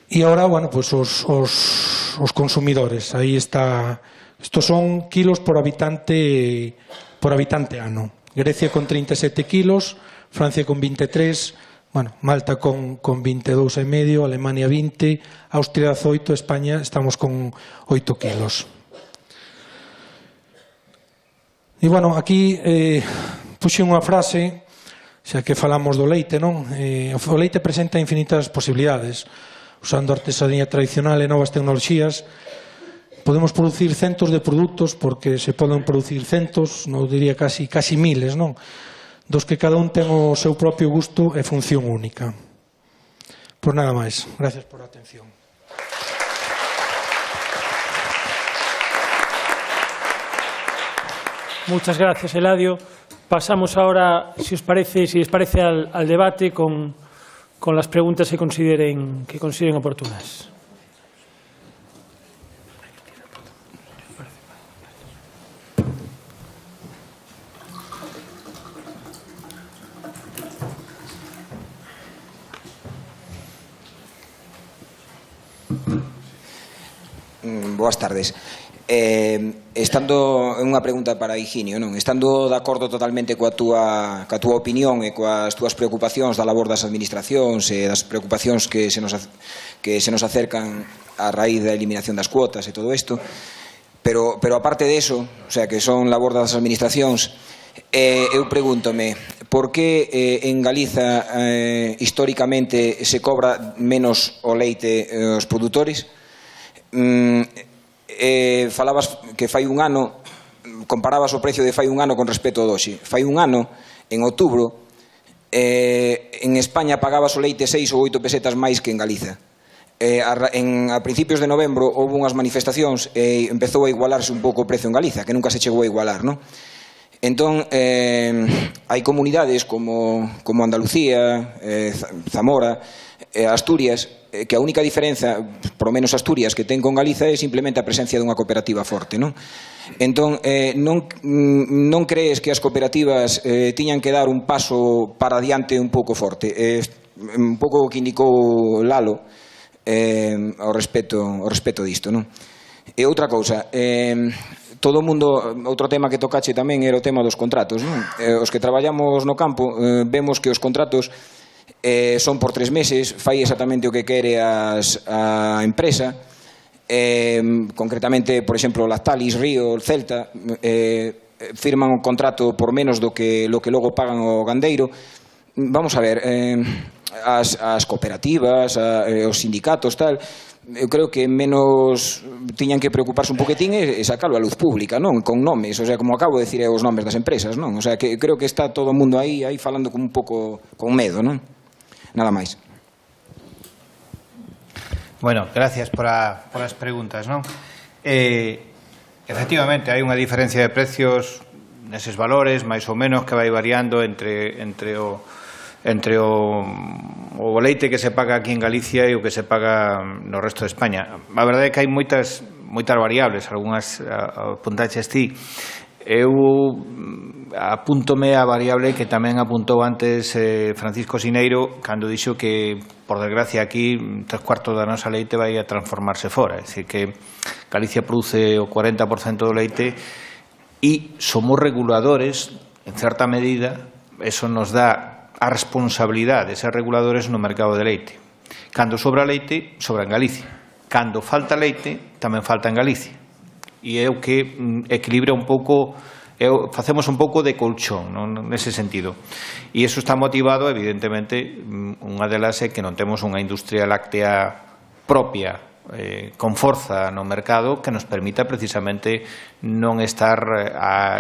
[SPEAKER 6] E agora, bueno, pues os consumidores, aí está, estos son kilos por habitante ano. Grecia con 37 kilos, Francia con 23, bueno, Malta con 22,5, Alemania 20, Austria 18, España estamos con 8 kilos. E, bueno, aquí puxe unha frase, xa que falamos do leite, non? O leite presenta infinitas posibilidades. Usando artesanía tradicional e novas tecnoloxías, podemos producir centos de produtos, porque se poden producir centos, non diría casi miles, non? Dos que cada un ten o seu propio gusto e función única. Pois nada máis. Gracias por a atención.
[SPEAKER 2] Muchas gracias, Eladio. Pasamos ahora, si les parece, al debate con las preguntas que consideren oportunas.
[SPEAKER 7] Boas tardes. Estando unha pregunta para Higinio, non? Estando de acordo totalmente coa túa opinión e coas túas preocupacións da labor das administracións e das preocupacións que se nos acercan a raíz da eliminación das cuotas e todo isto, pero aparte de eso, o sea, que son labor das administracións, eu pregúntome por que en Galiza históricamente se cobra menos o leite aos produtores. Falabas que fai un ano, comparabas o precio de fai un ano con respecto ao doxe. Fai un ano, en outubro, en España pagabas o leite 6 ou 8 pesetas máis que en Galiza. A principios de novembro houve unhas manifestacións e empezou a igualarse un pouco o precio en Galiza, que nunca se chegou a igualar, non? Entón, hai comunidades como Andalucía, Zamora, Asturias, que a única diferenza, por lo menos Asturias, que ten con Galiza é simplemente a presencia dunha cooperativa forte, non? Entón, non crees que as cooperativas tiñan que dar un paso para adiante un pouco forte? Un pouco o que indicou Lalo ao respecto disto, non? E outra cousa, todo o mundo, outro tema que tocache tamén era o tema dos contratos, non? Os que traballamos no campo vemos que os contratos son por 3 meses, fai exactamente o que quere a empresa, concretamente, por exemplo, Lactalis, Río, Celta, firman un contrato por menos do que logo pagan o gandeiro. Vamos a ver, as cooperativas, os sindicatos, tal, eu creo que menos tiñan que preocuparse un poquetín e sacalo a luz pública, non? Con nomes, o sea, como acabo de decir, os nomes das empresas, non? O sea, que creo que está todo o mundo aí falando como un pouco con medo, non? Nada máis.
[SPEAKER 5] Bueno, gracias por as preguntas, non? Efectivamente, hai unha diferencia de precios neses valores, máis ou menos, que vai variando entre o leite que se paga aquí en Galicia e o que se paga no resto de España. A verdade é que hai moitas variables, algunhas apuntaches ti. Eu apúntome a variable que tamén apuntou antes Francisco Sineiro cando dixo que, por desgracia, aquí 3/4 da nosa leite vai a transformarse fora. É dicir, que Galicia produce o 40% do leite e somos reguladores, en certa medida, eso nos dá a responsabilidade de ser reguladores no mercado de leite. Cando sobra leite, sobra en Galicia. Cando falta leite, tamén falta en Galicia. E é o que equilibra un pouco, facemos un pouco de colchón, non, nese sentido. E iso está motivado, evidentemente, unha delas é que non temos unha industria láctea propia, con forza no mercado, que nos permita precisamente non estar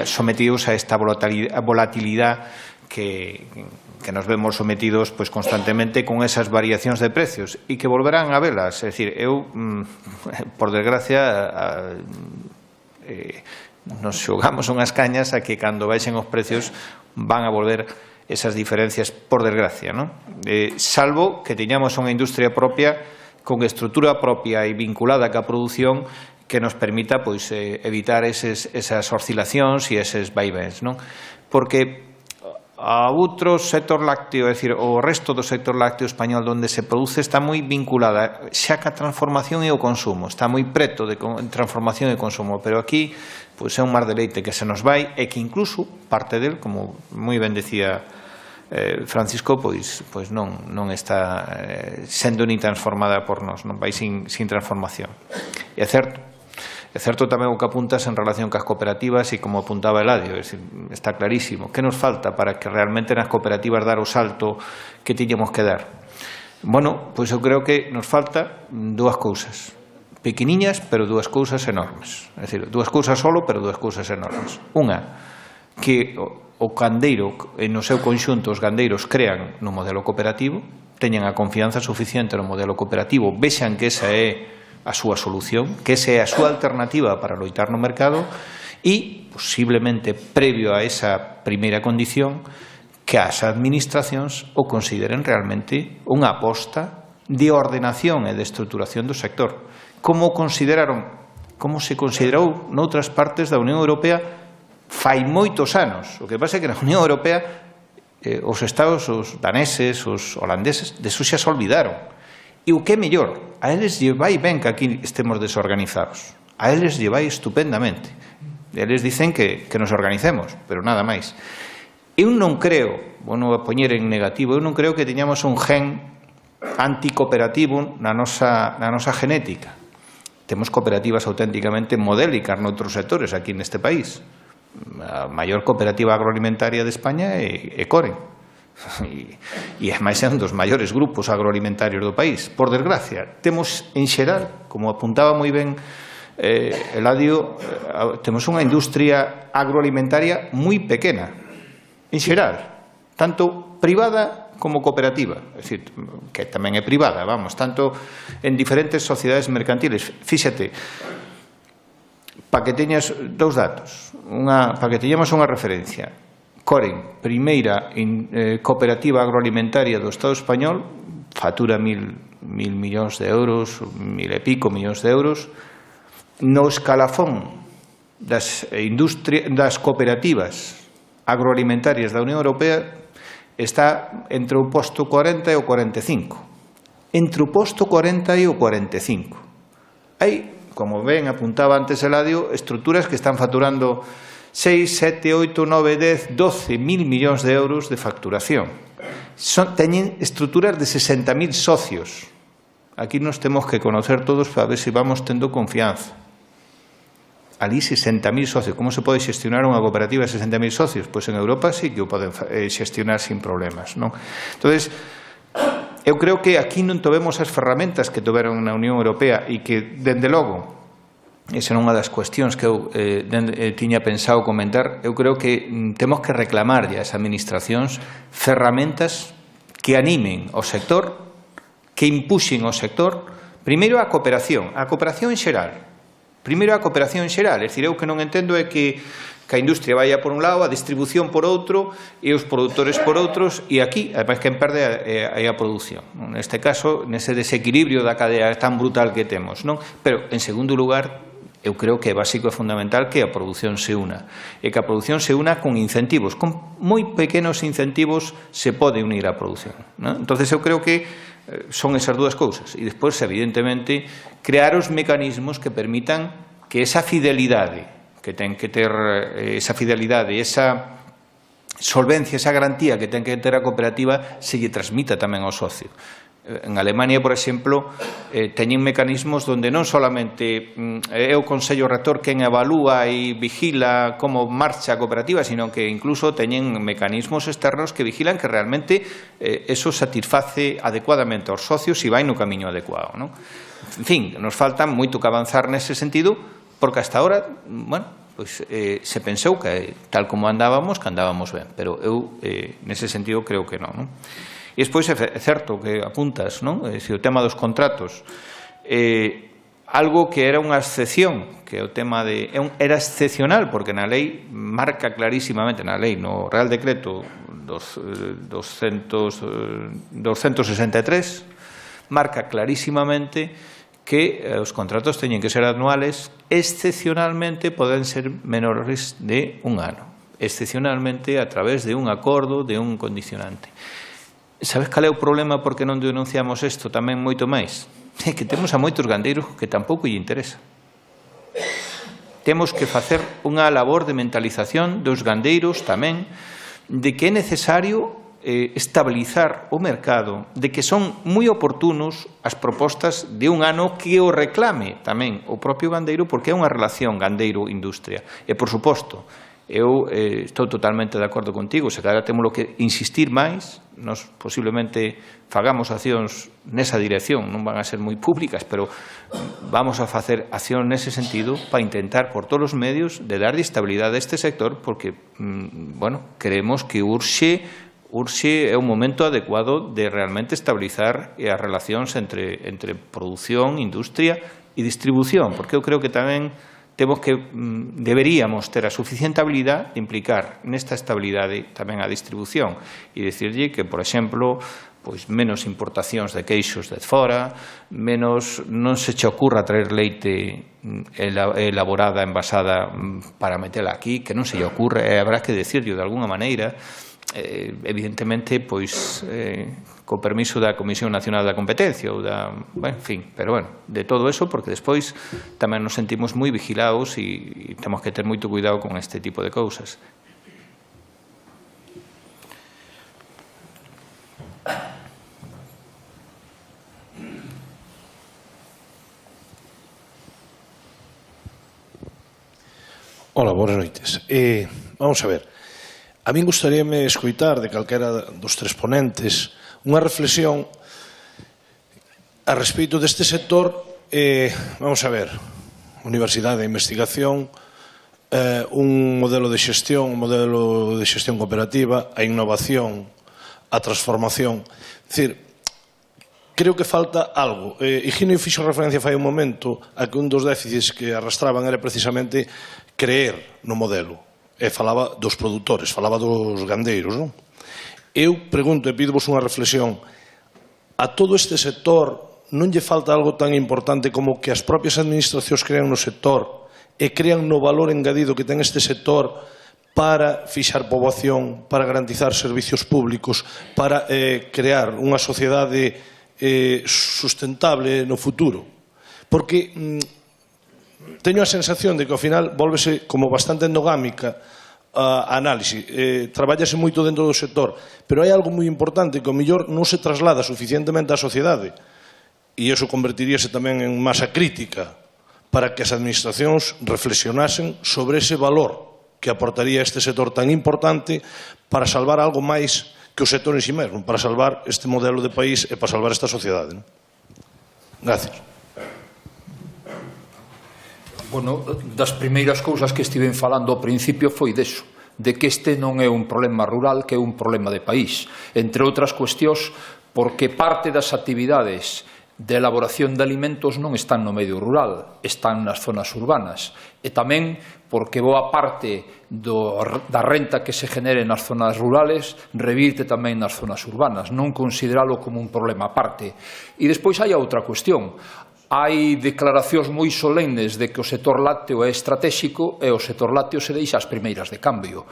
[SPEAKER 5] sometidos a esta volatilidade que nos vemos sometidos pues, constantemente con esas variacións de precios e que volverán a velas. É dicir, eu, por desgracia, nos xogamos unhas cañas a que cando baixen os precios van a volver esas diferencias, por desgracia, ¿no? Salvo que teñamos unha industria propia con estrutura propia e vinculada ca produción que nos permita pois, evitar esas oscilacións e eses vaivens, non? Porque a outro sector lácteo, é dicir, o resto do sector lácteo español onde se produce está moi vinculada xa ca transformación e o consumo, está moi preto de transformación e consumo, pero aquí pois, é un mar de leite que se nos vai e que incluso parte del, como moi ben decía Francisco, pois non está sendo ni transformada por nós, non vai sin transformación. E é certo tamén o que apuntas en relación cas cooperativas e como apuntaba Eladio, está clarísimo. Que nos falta para que realmente nas cooperativas dar o salto que tiñamos que dar? Bueno, pois eu creo que nos falta dúas cousas. Pequeniñas, pero dúas cousas enormes. É dicir, dúas cousas solo, pero dúas cousas enormes. Unha, que o gandeiro, no seu conxunto, os gandeiros crean no modelo cooperativo, teñan a confianza suficiente no modelo cooperativo, vexan que esa é a súa solución, que esa é a súa alternativa para loitar no mercado e, posiblemente, previo a esa primeira condición, que as administracións o consideren realmente unha aposta de ordenación e de estruturación do sector. Como se considerou noutras partes da Unión Europea fai moitos anos. O que pasa é que na Unión Europea os estados, os daneses, os holandeses, deso xa se olvidaron. E o que é mellor, a eles lle vai ben que aquí estemos desorganizados. A eles lle vai estupendamente. Eles dicen que nos organicemos, pero nada máis. Eu non creo, bueno, a poñer en negativo, eu non creo que teñamos un gen anticooperativo na nosa genética. Temos cooperativas auténticamente modélicas noutros sectores aquí neste país. A maior cooperativa agroalimentaria de España é Coren. E máis é un dos maiores grupos agroalimentarios do país. Por desgracia, temos en xeral, como apuntaba moi ben Eladio, temos unha industria agroalimentaria moi pequena, en xeral, tanto privada como cooperativa, é dicir, que tamén é privada, vamos, tanto en diferentes sociedades mercantiles. Fíxate, para que teñas dous datos, para que teñamos unha referencia. Coren, primeira cooperativa agroalimentaria do Estado español, factura 1.000 millóns de euros, 1.000 e pico millóns de euros. No escalafón das cooperativas agroalimentarias da Unión Europea está entre o posto 40 e o 45. Entre o posto 40 e o 45. Hai, como ben apuntaba antes Eladio, estruturas que están facturando 6, 7, 8, 9, 10, 12 mil millóns de euros de facturación. Teñen estruturas de 60.000 socios. Aquí nos temos que conocer todos para ver se vamos tendo confianza. Ali 60.000 socios. Como se pode xestionar unha cooperativa de 60.000 socios? Pois en Europa sí que o poden xestionar sin problemas, non? Entonces, eu creo que aquí non tovemos as ferramentas que toveron na Unión Europea e que, dende logo, esa é unha das cuestións que eu tiña pensado comentar. Eu creo que temos que reclamar as administracións ferramentas que animen o sector, que impuxen o sector, primeiro a cooperación en xeral. Primeiro a cooperación en xeral. É dicir, eu que non entendo é que a industria vaya por un lado, a distribución por outro e os produtores por outros, e aquí, además, quen perde é a produción. Neste caso, nese desequilibrio da cadea tan brutal que temos, non? Pero, en segundo lugar, Eu creo que é básico e fundamental que a produción se una, e que a produción se una con incentivos, con moi pequenos incentivos se pode unir a produción, non? Entonces eu creo que son esas dúas cousas, e despois, evidentemente, crear os mecanismos que permitan que esa fidelidade, que ten que ter esa fidelidade, esa solvencia, esa garantía que ten que ter a cooperativa se lle transmita tamén ao socio. En Alemania, por exemplo, teñen mecanismos onde non solamente é o Consello Rector quen evalúa e vigila como marcha a cooperativa, sino que incluso teñen mecanismos externos que vigilan que realmente eso satisface adecuadamente aos socios e vai no camiño adecuado, non? En fin, nos falta moito que avanzar nese sentido, porque hasta ahora, bueno, pois, se pensou que tal como andábamos, que andábamos ben, pero eu nese sentido creo que non, non? E despois é certo que apuntas, non? O tema dos contratos, algo que era unha excepción, que o tema era excepcional, porque na lei marca clarísimamente, na lei, no Real Decreto 263, marca clarísimamente que os contratos teñen que ser anuales, excepcionalmente poden ser menores de un ano, excepcionalmente a través de un acordo, de un condicionante. Sabes cal é o problema porque non denunciamos isto tamén moito máis? É que temos a moitos gandeiros que tampouco lle interesa. Temos que facer unha labor de mentalización dos gandeiros tamén de que é necesario estabilizar o mercado, de que son moi oportunos as propostas de un ano que o reclame tamén o propio gandeiro, porque é unha relación gandeiro-industria. E, por suposto, eu estou totalmente de acordo contigo, se cada temos que insistir máis, nos posiblemente fagamos accións nesa dirección, non van a ser moi públicas, pero vamos a facer acción nese sentido para intentar por todos os medios de dar estabilidade a este sector, porque, bueno, creemos que urxe é un momento adecuado de realmente estabilizar as relacións entre produción, industria e distribución, porque eu creo que tamén deberíamos ter a suficiente habilidade de implicar nesta estabilidade tamén a distribución e dicirlle que, por exemplo, pois menos importacións de queixos de fora, menos non se che ocurra traer leite elaborada, envasada para metela aquí, que non se lle ocurre, habrá que decirlo de alguna maneira, evidentemente, pois co permiso da Comisión Nacional da Competencia ou en fin, pero bueno, de todo eso, porque despois tamén nos sentimos moi vigilados e temos que ter moito cuidado con este tipo de cousas.
[SPEAKER 8] Hola, boas noites. Vamos a ver. A min gustaríame escoitar de calquera dos tres ponentes unha reflexión a respeito deste sector. Vamos a ver, universidade de investigación, un modelo de xestión cooperativa, a innovación, a transformación. É dicir, creo que falta algo. Higinio fixo referencia fai un momento a que un dos déficits que arrastraban era precisamente creer no modelo. E falaba dos produtores, falaba dos gandeiros, non? Eu pregunto e pidovos unha reflexión. A todo este sector non lle falta algo tan importante como que as propias administracións crean no sector e crean no valor engadido que ten este sector para fixar poboación, para garantizar servicios públicos, para crear unha sociedade sustentable no futuro. Porque teño a sensación de que ao final volvese como bastante endogámica a análise. Traballase moito dentro do sector, pero hai algo moi importante que ao mellor non se traslada suficientemente á sociedade, e iso convertiríase tamén en masa crítica para que as administracións reflexionasen sobre ese valor que aportaría este sector tan importante para salvar algo máis que o sector en si mesmo, para salvar este modelo de país e para salvar esta sociedade. Gracias.
[SPEAKER 3] Bueno, das primeiras cousas que estiven falando ao principio foi deso, de que este non é un problema rural, que é un problema de país. Entre outras cuestións, porque parte das actividades de elaboración de alimentos non están no medio rural, están nas zonas urbanas. E tamén porque boa parte da renta que se genere nas zonas rurales revirte tamén nas zonas urbanas, non consideralo como un problema aparte. E despois hai outra cuestión. hai declaracións moi solemnes de que o sector lácteo é estratégico e o sector lácteo se deixa as primeiras de cambio.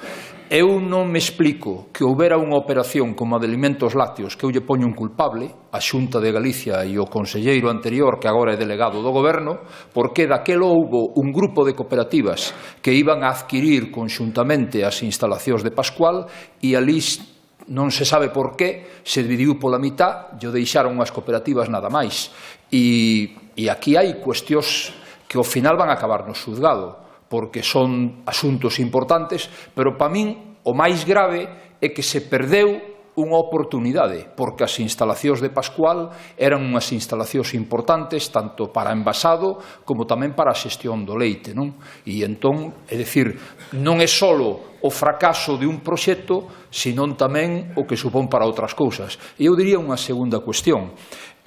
[SPEAKER 3] Eu non me explico que houbera unha operación como a de alimentos lácteos que eu lle poño un culpable, a Xunta de Galicia e o conselleiro anterior, que agora é delegado do Goberno, porque daquelo houbo un grupo de cooperativas que iban a adquirir conxuntamente as instalacións de Pascual e ali non se sabe por qué, se dividiu pola mitad e o deixaron as cooperativas nada máis. E aquí hai cuestións que ao final van a acabar no xuzgado, porque son asuntos importantes, pero para min o máis grave é que se perdeu unha oportunidade, porque as instalacións de Pascual eran unhas instalacións importantes tanto para envasado como tamén para a xestión do leite, non? E entón, é dicir, non é só o fracaso de un proxecto, senón tamén o que supón para outras cousas. E eu diría unha segunda cuestión.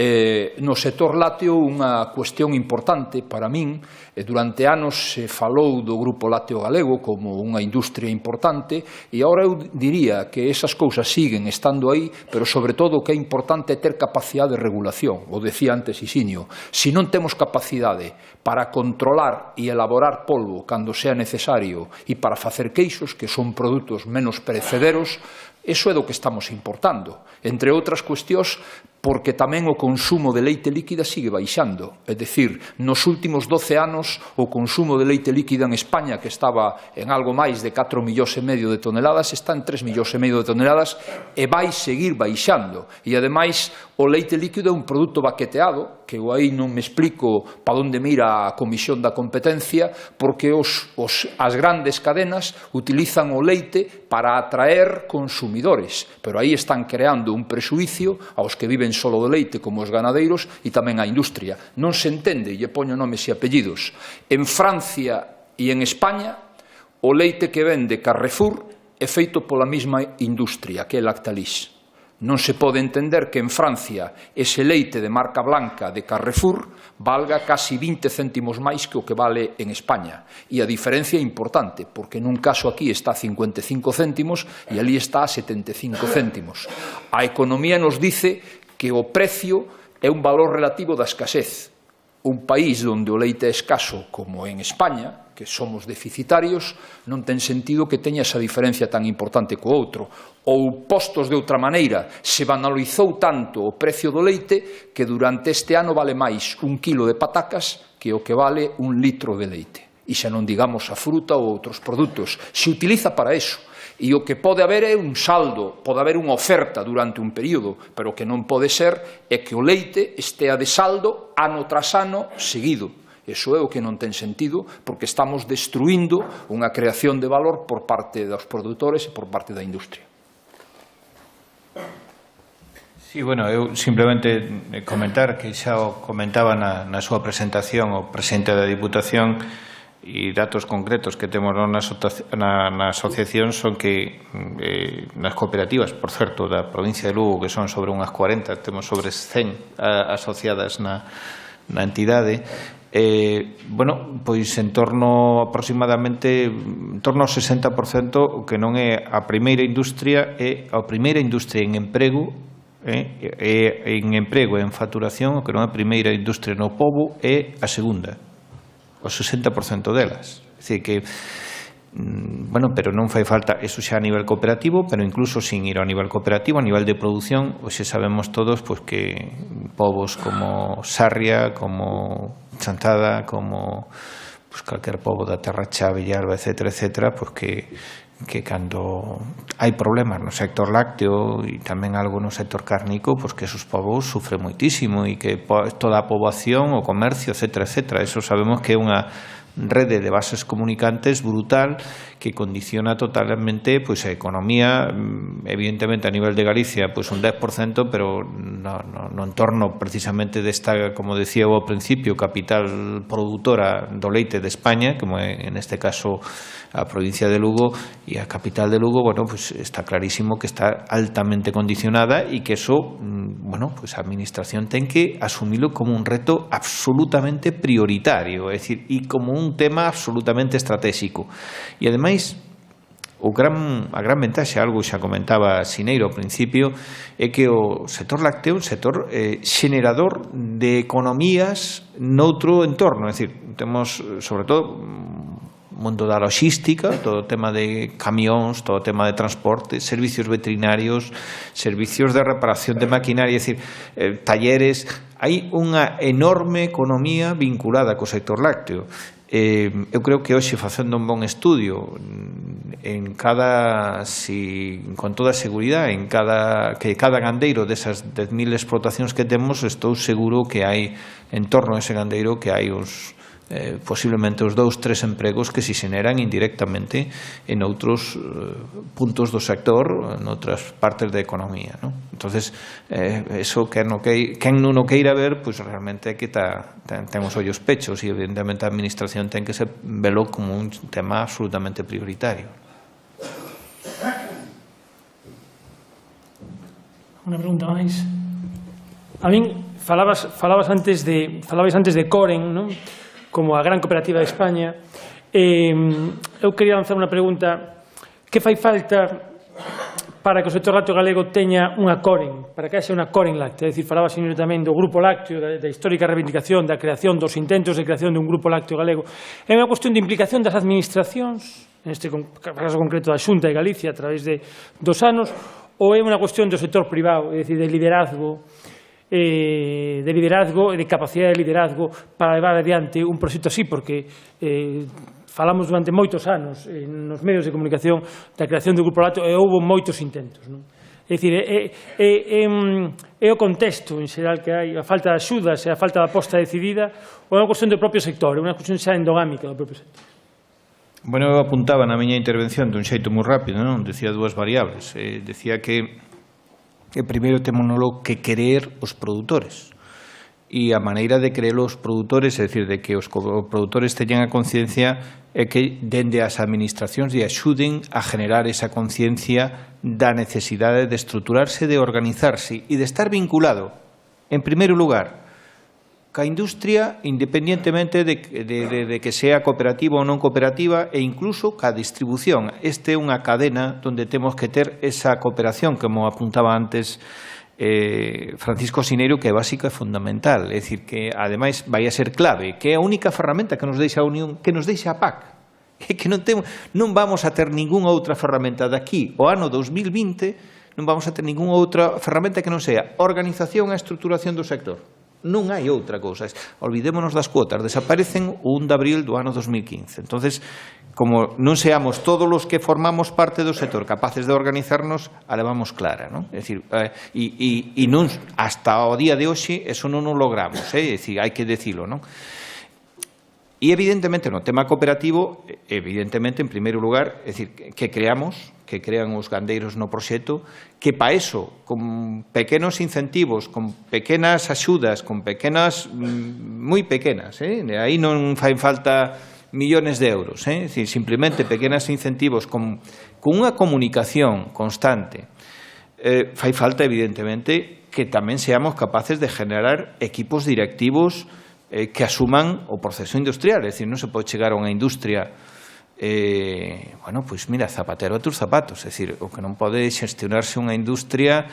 [SPEAKER 3] No sector lácteo unha cuestión importante para min, durante anos se falou do Grupo Lácteo Galego como unha industria importante e agora eu diría que esas cousas siguen estando aí, pero sobre todo o que é importante é ter capacidade de regulación. O decía antes Isinio, se non temos capacidade para controlar e elaborar polvo cando sea necesario e para facer queixos, que son produtos menos perecederos, eso é do que estamos importando, entre outras cuestións, porque tamén o consumo de leite líquida sigue baixando. É dicir, nos últimos 12 anos o consumo de leite líquida en España, que estaba en algo máis de 4,5 millóns de toneladas, está en 3,5 millóns de toneladas e vai seguir baixando. E, ademais, o leite líquido é un produto baqueteado, que eu aí non me explico para onde mira a Comisión da Competencia, porque as grandes cadenas utilizan o leite para atraer consumidores, pero aí están creando un prexuicio aos que viven solo do leite como os ganadeiros e tamén a industria. Non se entende, e lle poño nomes e apellidos. En Francia e en España, o leite que vende Carrefour é feito pola mesma industria, que é Lactalis. Non se pode entender que en Francia ese leite de marca blanca de Carrefour valga casi 20 céntimos máis que o que vale en España. E a diferencia é importante, porque nun caso aquí está a 55 céntimos e ali está a 75 céntimos. A economía nos dice que o precio é un valor relativo da escasez. Un país onde o leite é escaso, como en España, que somos deficitarios, non ten sentido que teña esa diferencia tan importante co outro. Ou, postos de outra maneira, se banalizou tanto o precio do leite que durante este ano vale máis un kilo de patacas que o que vale un litro de leite. E xa non digamos a fruta ou outros produtos. Se utiliza para eso. E o que pode haber é un saldo, pode haber unha oferta durante un período, pero o que non pode ser é que o leite estea de saldo ano tras ano seguido. Eso é o que non ten sentido, porque estamos destruindo unha creación de valor por parte dos produtores e por parte da industria.
[SPEAKER 5] Sí, bueno, eu simplemente comentar que xa o comentaba na súa presentación o presidente da Diputación, e datos concretos que temos na asociación son que nas cooperativas, por certo, da provincia de Lugo, que son sobre unhas 40, temos sobre 100 asociadas na entidade, bueno, pois en torno aproximadamente en torno ao 60% o que non é a primeira industria é a primeira industria en emprego en emprego e en facturación, o que non é a primeira industria no pobo é a segunda, o 60% delas. É dicir que, bueno, pero non fai falta, eso xa a nivel cooperativo, pero incluso sin ir ao nivel cooperativo, a nivel de produción, hoxe sabemos todos pois, que povos como Sarria, como Chantada, como pois, calquer pobo da Terra Chá, Villalba, etcétera, pois que cando hai problemas no sector lácteo e tamén algo no sector cárnico, pois que esos povos sufren moitísimo e que toda a poboación, o comercio, etcétera, eso sabemos que é unha rede de bases comunicantes brutal que condiciona totalmente pois, a economía, evidentemente a nivel de Galicia pois, un 10%, pero no entorno precisamente desta, como decía ao principio, capital produtora do leite de España, como é en este caso a provincia de Lugo, e a capital de Lugo, bueno, pues está clarísimo que está altamente condicionada e que eso, bueno, pues a administración ten que asumilo como un reto absolutamente prioritario, é dicir, e como un tema absolutamente estratégico. E ademais, a gran ventaxe, algo xa comentaba Sineiro ao principio, é que o sector lácteo é un sector xenerador de economías noutro entorno. É dicir, temos, sobre todo, o mundo da logística, todo o tema de camións, todo o tema de transporte, servicios veterinarios, servicios de reparación de maquinaria, é dicir, talleres. Hai unha enorme economía vinculada co sector lácteo. Eu creo que hoxe, facendo un bon estudio con toda seguridade, que cada gandeiro desas 10.000 explotacións que temos, estou seguro que hai en torno a ese gandeiro que hai posiblemente os 2-3 empregos que se xeneran indirectamente en outros puntos do sector, en outras partes da economía, ¿no? Entonces, eso quen non o queira ver, pues realmente é que ten os ollos pechos, e evidentemente a administración ten que velo como un tema absolutamente prioritario.
[SPEAKER 2] Unha pregunta máis. A min falabais antes de Coren, non? Como a gran cooperativa de España. Eu quería lanzar unha pregunta: que fai falta para que o sector lácteo galego teña unha Coren, para que haxa unha Coren láctea? É dicir, falaba señor tamén do Grupo Lácteo, da histórica reivindicación, da creación, dos intentos de creación dun Grupo Lácteo galego. É unha cuestión de implicación das administracións, neste caso concreto da Xunta de Galicia, a través de 2 anos, ou é unha cuestión do sector privado, é dicir, de liderazgo e de capacidade de liderazgo para levar adiante un proxecto así, porque falamos durante moitos anos nos medios de comunicación da creación do Grupo Lácteo e houve moitos intentos, non? É dicir, é o contexto en xeral que hai, a falta de axudas e a falta de aposta decidida, ou é unha cuestión do propio sector, é unha cuestión xa endogámica do propio sector.
[SPEAKER 5] Bueno, eu apuntaba na miña intervención dun xeito moi rápido, non? Decía 2 variables. Decía que primeiro témonos que querer os produtores, e a maneira de querer os produtores, é dicir, de que os produtores teñan a conciencia, é que dende as administracións lle axuden a generar esa conciencia da necesidade de estruturarse, de organizarse e de estar vinculado, en primeiro lugar, ca industria, independientemente de que sea cooperativa ou non cooperativa, e incluso ca distribución. Este é unha cadena onde temos que ter esa cooperación, como apuntaba antes Francisco Sineiro, que é básica e fundamental. É dicir, que ademais vai a ser clave, que é a única ferramenta que nos deixa a Unión, que nos deixa a PAC. É que non vamos a ter ningunha outra ferramenta daqui ao ano 2020, non vamos a ter ningunha outra ferramenta que non sea organización e estruturación do sector. Non hai outra cousa. Olvidémonos das cuotas, desaparecen o 1 de abril do ano 2015. Entonces, como non seamos todos os que formamos parte do sector capaces de organizarnos, a levamos clara, non? É dicir, e non, hasta o día de hoxe, eso non o logramos, é dicir, hai que decilo, non? E evidentemente no tema cooperativo, evidentemente en primeiro lugar, é dicir, que crean os gandeiros no proxecto, que para eso, con pequenos incentivos, con pequenas axudas, con pequenas, moi pequenas, aí non fai falta millones de euros, é dicir, simplemente pequenos incentivos con unha comunicación constante. Fai falta, evidentemente, que tamén seamos capaces de generar equipos directivos que asuman o proceso industrial. É dicir, non se pode chegar a unha industria bueno, pois mira, zapatero a tus zapatos. É dicir, o que non pode xestionarse unha industria,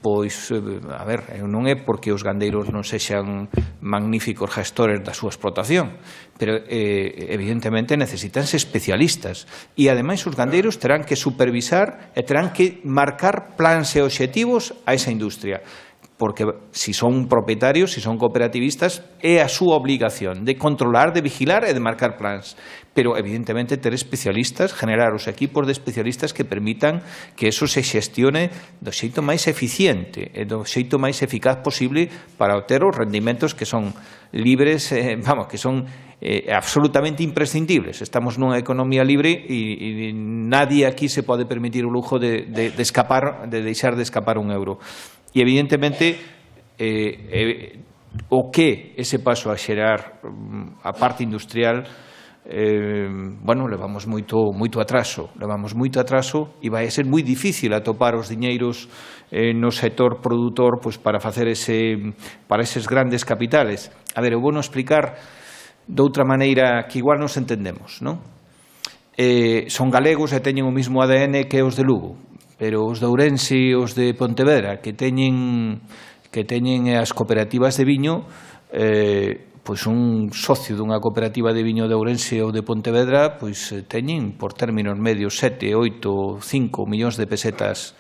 [SPEAKER 5] pois, a ver, non é porque os gandeiros non sexan magníficos gestores da súa explotación, pero evidentemente necesitanse especialistas, e ademais os gandeiros terán que supervisar e terán que marcar plans e obxectivos a esa industria, porque si son propietarios, si son cooperativistas, é a súa obligación de controlar, de vigilar e de marcar plans. Pero, evidentemente, ter especialistas, generar os equipos de especialistas que permitan que eso se xestione do xeito máis eficiente e do xeito máis eficaz posible para obter os rendimentos que son libres, que son absolutamente imprescindibles. Estamos nunha economía libre e nadie aquí se pode permitir o lujo de deixar de escapar un euro. E, evidentemente, o que ese paso a xerar a parte industrial, bueno, levamos moito atraso e vai a ser moi difícil atopar os diñeiros no sector produtor para facer para eses grandes capitales. A ver, eu vou non explicar de outra maneira que igual nos entendemos, non? son galegos e teñen o mesmo ADN que os de Lugo, pero os de Ourense e os de Pontevedra, que teñen as cooperativas de viño, pois un socio dunha cooperativa de viño de Ourense ou de Pontevedra, pois teñen por términos medios 7, 8, 5 millóns de pesetas,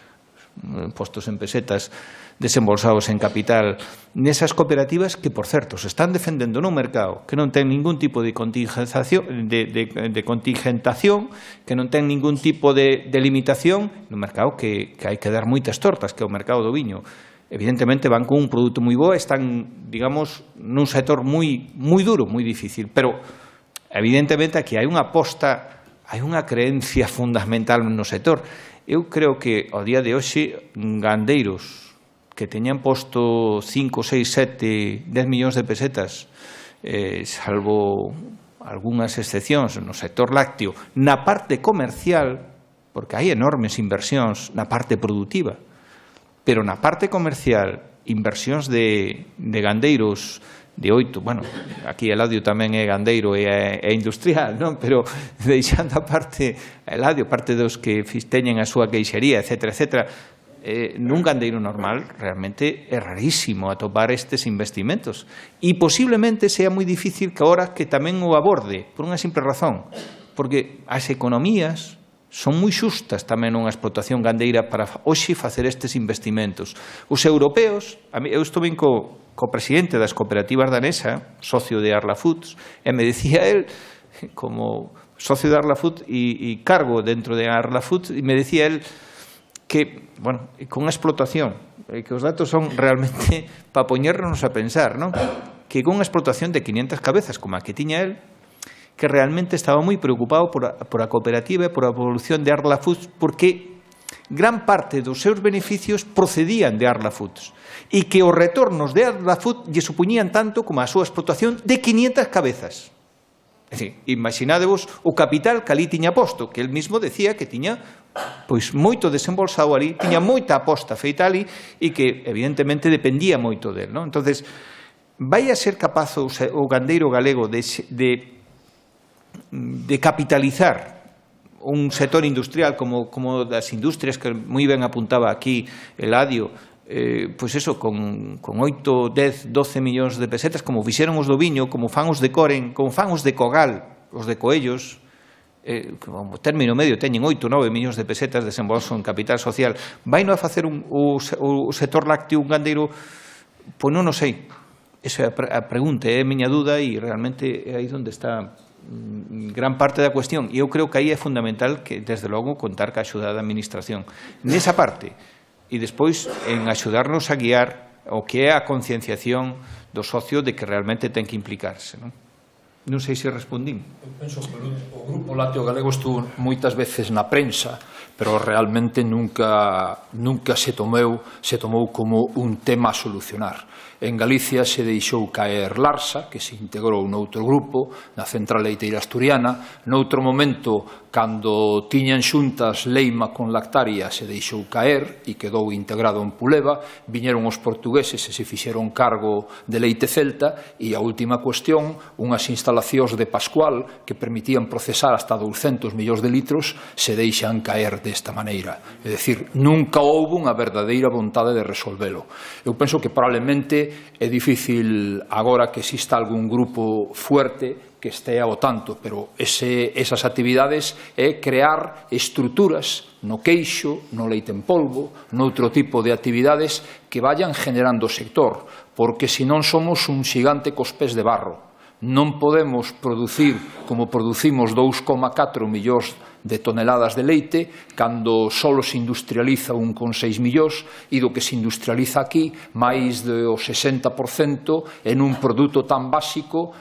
[SPEAKER 5] postos en pesetas, desembolsados en capital nesas cooperativas que, por certo, se están defendendo nun mercado que non ten ningún tipo de contingentación, que non ten ningún tipo de limitación, nun mercado que hai que dar moitas tortas, que é o mercado do viño. Evidentemente van con un produto moi bo, están, digamos, nun sector moi duro, moi difícil, pero evidentemente aquí hai unha aposta, hai unha creencia fundamental no sector. Eu creo que ao día de hoxe gandeiros que teñan posto 5, 6, 7, 10 millóns de pesetas, salvo algunhas excepcións no sector lácteo, na parte comercial, porque hai enormes inversións na parte produtiva, pero na parte comercial, inversións de gandeiros de 8, bueno, aquí Eladio tamén é gandeiro e é industrial, non? Pero deixando a parte Eladio, parte dos que teñen a súa queixería, etcétera, etcétera, nun gandeiro normal realmente é rarísimo atopar estes investimentos e posiblemente sea moi difícil que agora que tamén o aborde por unha simple razón, porque as economías son moi xustas tamén nunha explotación gandeira para hoxe facer estes investimentos. Os europeos, eu estou ben co presidente das cooperativas danesa, socio de Arla Foods, e me decía él, como socio de Arla Foods e cargo dentro de Arla Foods, e me decía él que, bueno, con a explotación, que os datos son realmente para poñernos a pensar, non? Que con a explotación de 500 cabezas, como a que tiña él, que realmente estaba moi preocupado por a cooperativa e por a evolución de Arla Foods, porque gran parte dos seus beneficios procedían de Arla Foods e que os retornos de Arla Foods lle supoñían tanto como a súa explotación de 500 cabezas. É dicir, imaginádevos o capital que ali tiña posto, que el mismo decía que tiña pois moito desembolsado ali, tiña moita aposta feita ali e que evidentemente dependía moito del, non? Entonces, vai a ser capaz o gandeiro galego de capitalizar un sector industrial como das industrias que moi ben apuntaba aquí Eladio, pois eso, con 8, 10, 12 millóns de pesetas, como fixeron os do viño, como fan os de Coren, como fan os de Cogal, os de Coellos, como término medio teñen 8, 9 millóns de pesetas de desembolso en capital social. Vai non a facer o sector lácteo un gandeiro? Pois non o sei. Esa é a pregunta, é a miña dúda e realmente é aí onde está gran parte da cuestión. E eu creo que aí é fundamental que, desde logo, contar ca axuda da Administración. Nesa parte, e despois en axudarnos a guiar o que é a concienciación do socio de que realmente ten que implicarse, non? Non sei se respondín.
[SPEAKER 3] Eu penso que o Grupo Lácteo Galego estuvo moitas veces na prensa, pero realmente nunca se tomou como un tema a solucionar. En Galicia se deixou caer Larsa, que se integrou noutro grupo, na Central Leiteira Asturiana. Noutro momento, cando tiñan xuntas Leima con Lactaria, se deixou caer e quedou integrado en Puleva. Viñeron os portugueses e se fixeron cargo de Leite Celta. E a última cuestión, unhas instalacións de Pascual que permitían procesar hasta 200 millóns de litros, se deixan caer desta maneira. É dicir, nunca houve unha verdadeira vontade de resolvelo. Eu penso que probablemente é difícil agora que exista algún grupo fuerte que estea ao tanto, pero esas actividades é crear estruturas no queixo, no leite en polvo, noutro tipo de actividades que vayan generando o sector, porque senón somos un xigante cos pés de barro. Non podemos producir como producimos 2,4 millóns de toneladas de leite cando só se industrializa 1,6 millóns e do que se industrializa aquí máis do 60% en un produto tan básico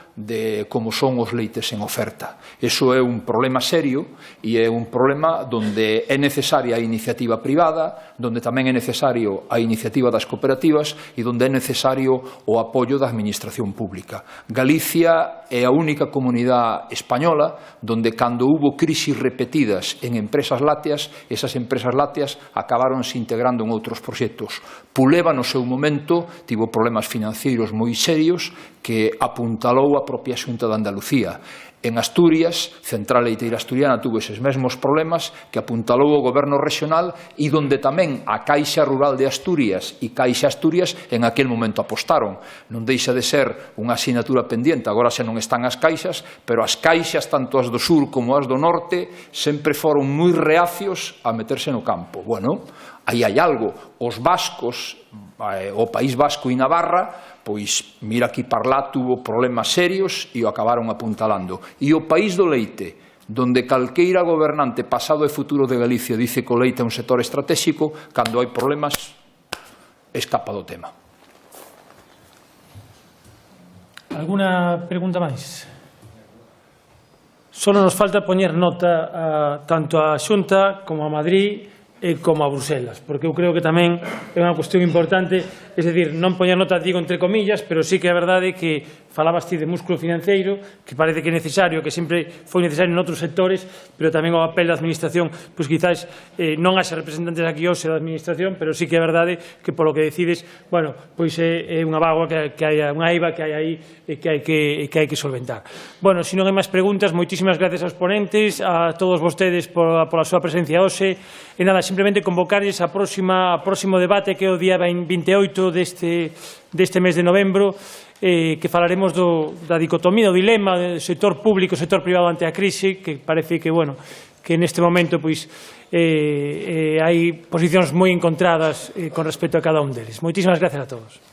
[SPEAKER 3] como son os leites en oferta. Eso é un problema serio e é un problema donde é necesaria a iniciativa privada, donde tamén é necesario a iniciativa das cooperativas e donde é necesario o apoio da administración pública. Galicia é a única comunidade española donde cando hubo crisis repetidas en empresas lácteas, esas empresas lácteas acabaron se integrando en outros proxectos. Puleva no seu momento tivo problemas financeiros moi serios que apuntalou a propia Xunta de Andalucía. En Asturias, Central Leiteira Asturiana tuvo eses mesmos problemas que apuntalou o goberno regional e donde tamén a Caixa Rural de Asturias e Caixa Asturias en aquel momento apostaron. Non deixa de ser unha asignatura pendiente, agora xa non están as caixas, pero as caixas, tanto as do sur como as do norte, sempre foron moi reacios a meterse no campo. Bueno, aí hai algo. Os vascos, o País Vasco e Navarra, pois mira que Parlat tuvo problemas serios e o acabaron apuntalando. E o país do leite, donde calqueira gobernante pasado e futuro de Galicia dice que o leite é un sector estratégico, cando hai problemas, escapa do tema.
[SPEAKER 2] Alguna pregunta máis? Só nos falta poñer nota tanto a Xunta como a Madrid e como a Bruselas, porque eu creo que tamén é unha cuestión importante, é dicir, non poñer nota, digo entre comillas, pero sí que é verdade que falabas ti de músculo financeiro, que parece que é necesario, que sempre foi necesario en outros sectores, pero tamén o papel da administración, pois quizás non haxe representantes aquí hoxe da administración, pero sí que é verdade que polo que decides, bueno, pois é unha vaga que hai unha eiva que hai aí e que hai que solventar. Bueno, se non hai máis preguntas, moitísimas gracias aos ponentes, a todos vostedes pola súa presencia hoxe, e nada, simplemente convocarles a próximo debate que é o día 28 deste mes de novembro, que falaremos da dicotomía, do dilema do sector público e sector privado ante a crise, que parece que, bueno, que neste momento pois hai posicións moi encontradas con respecto a cada un deles. Moitísimas gracias a todos.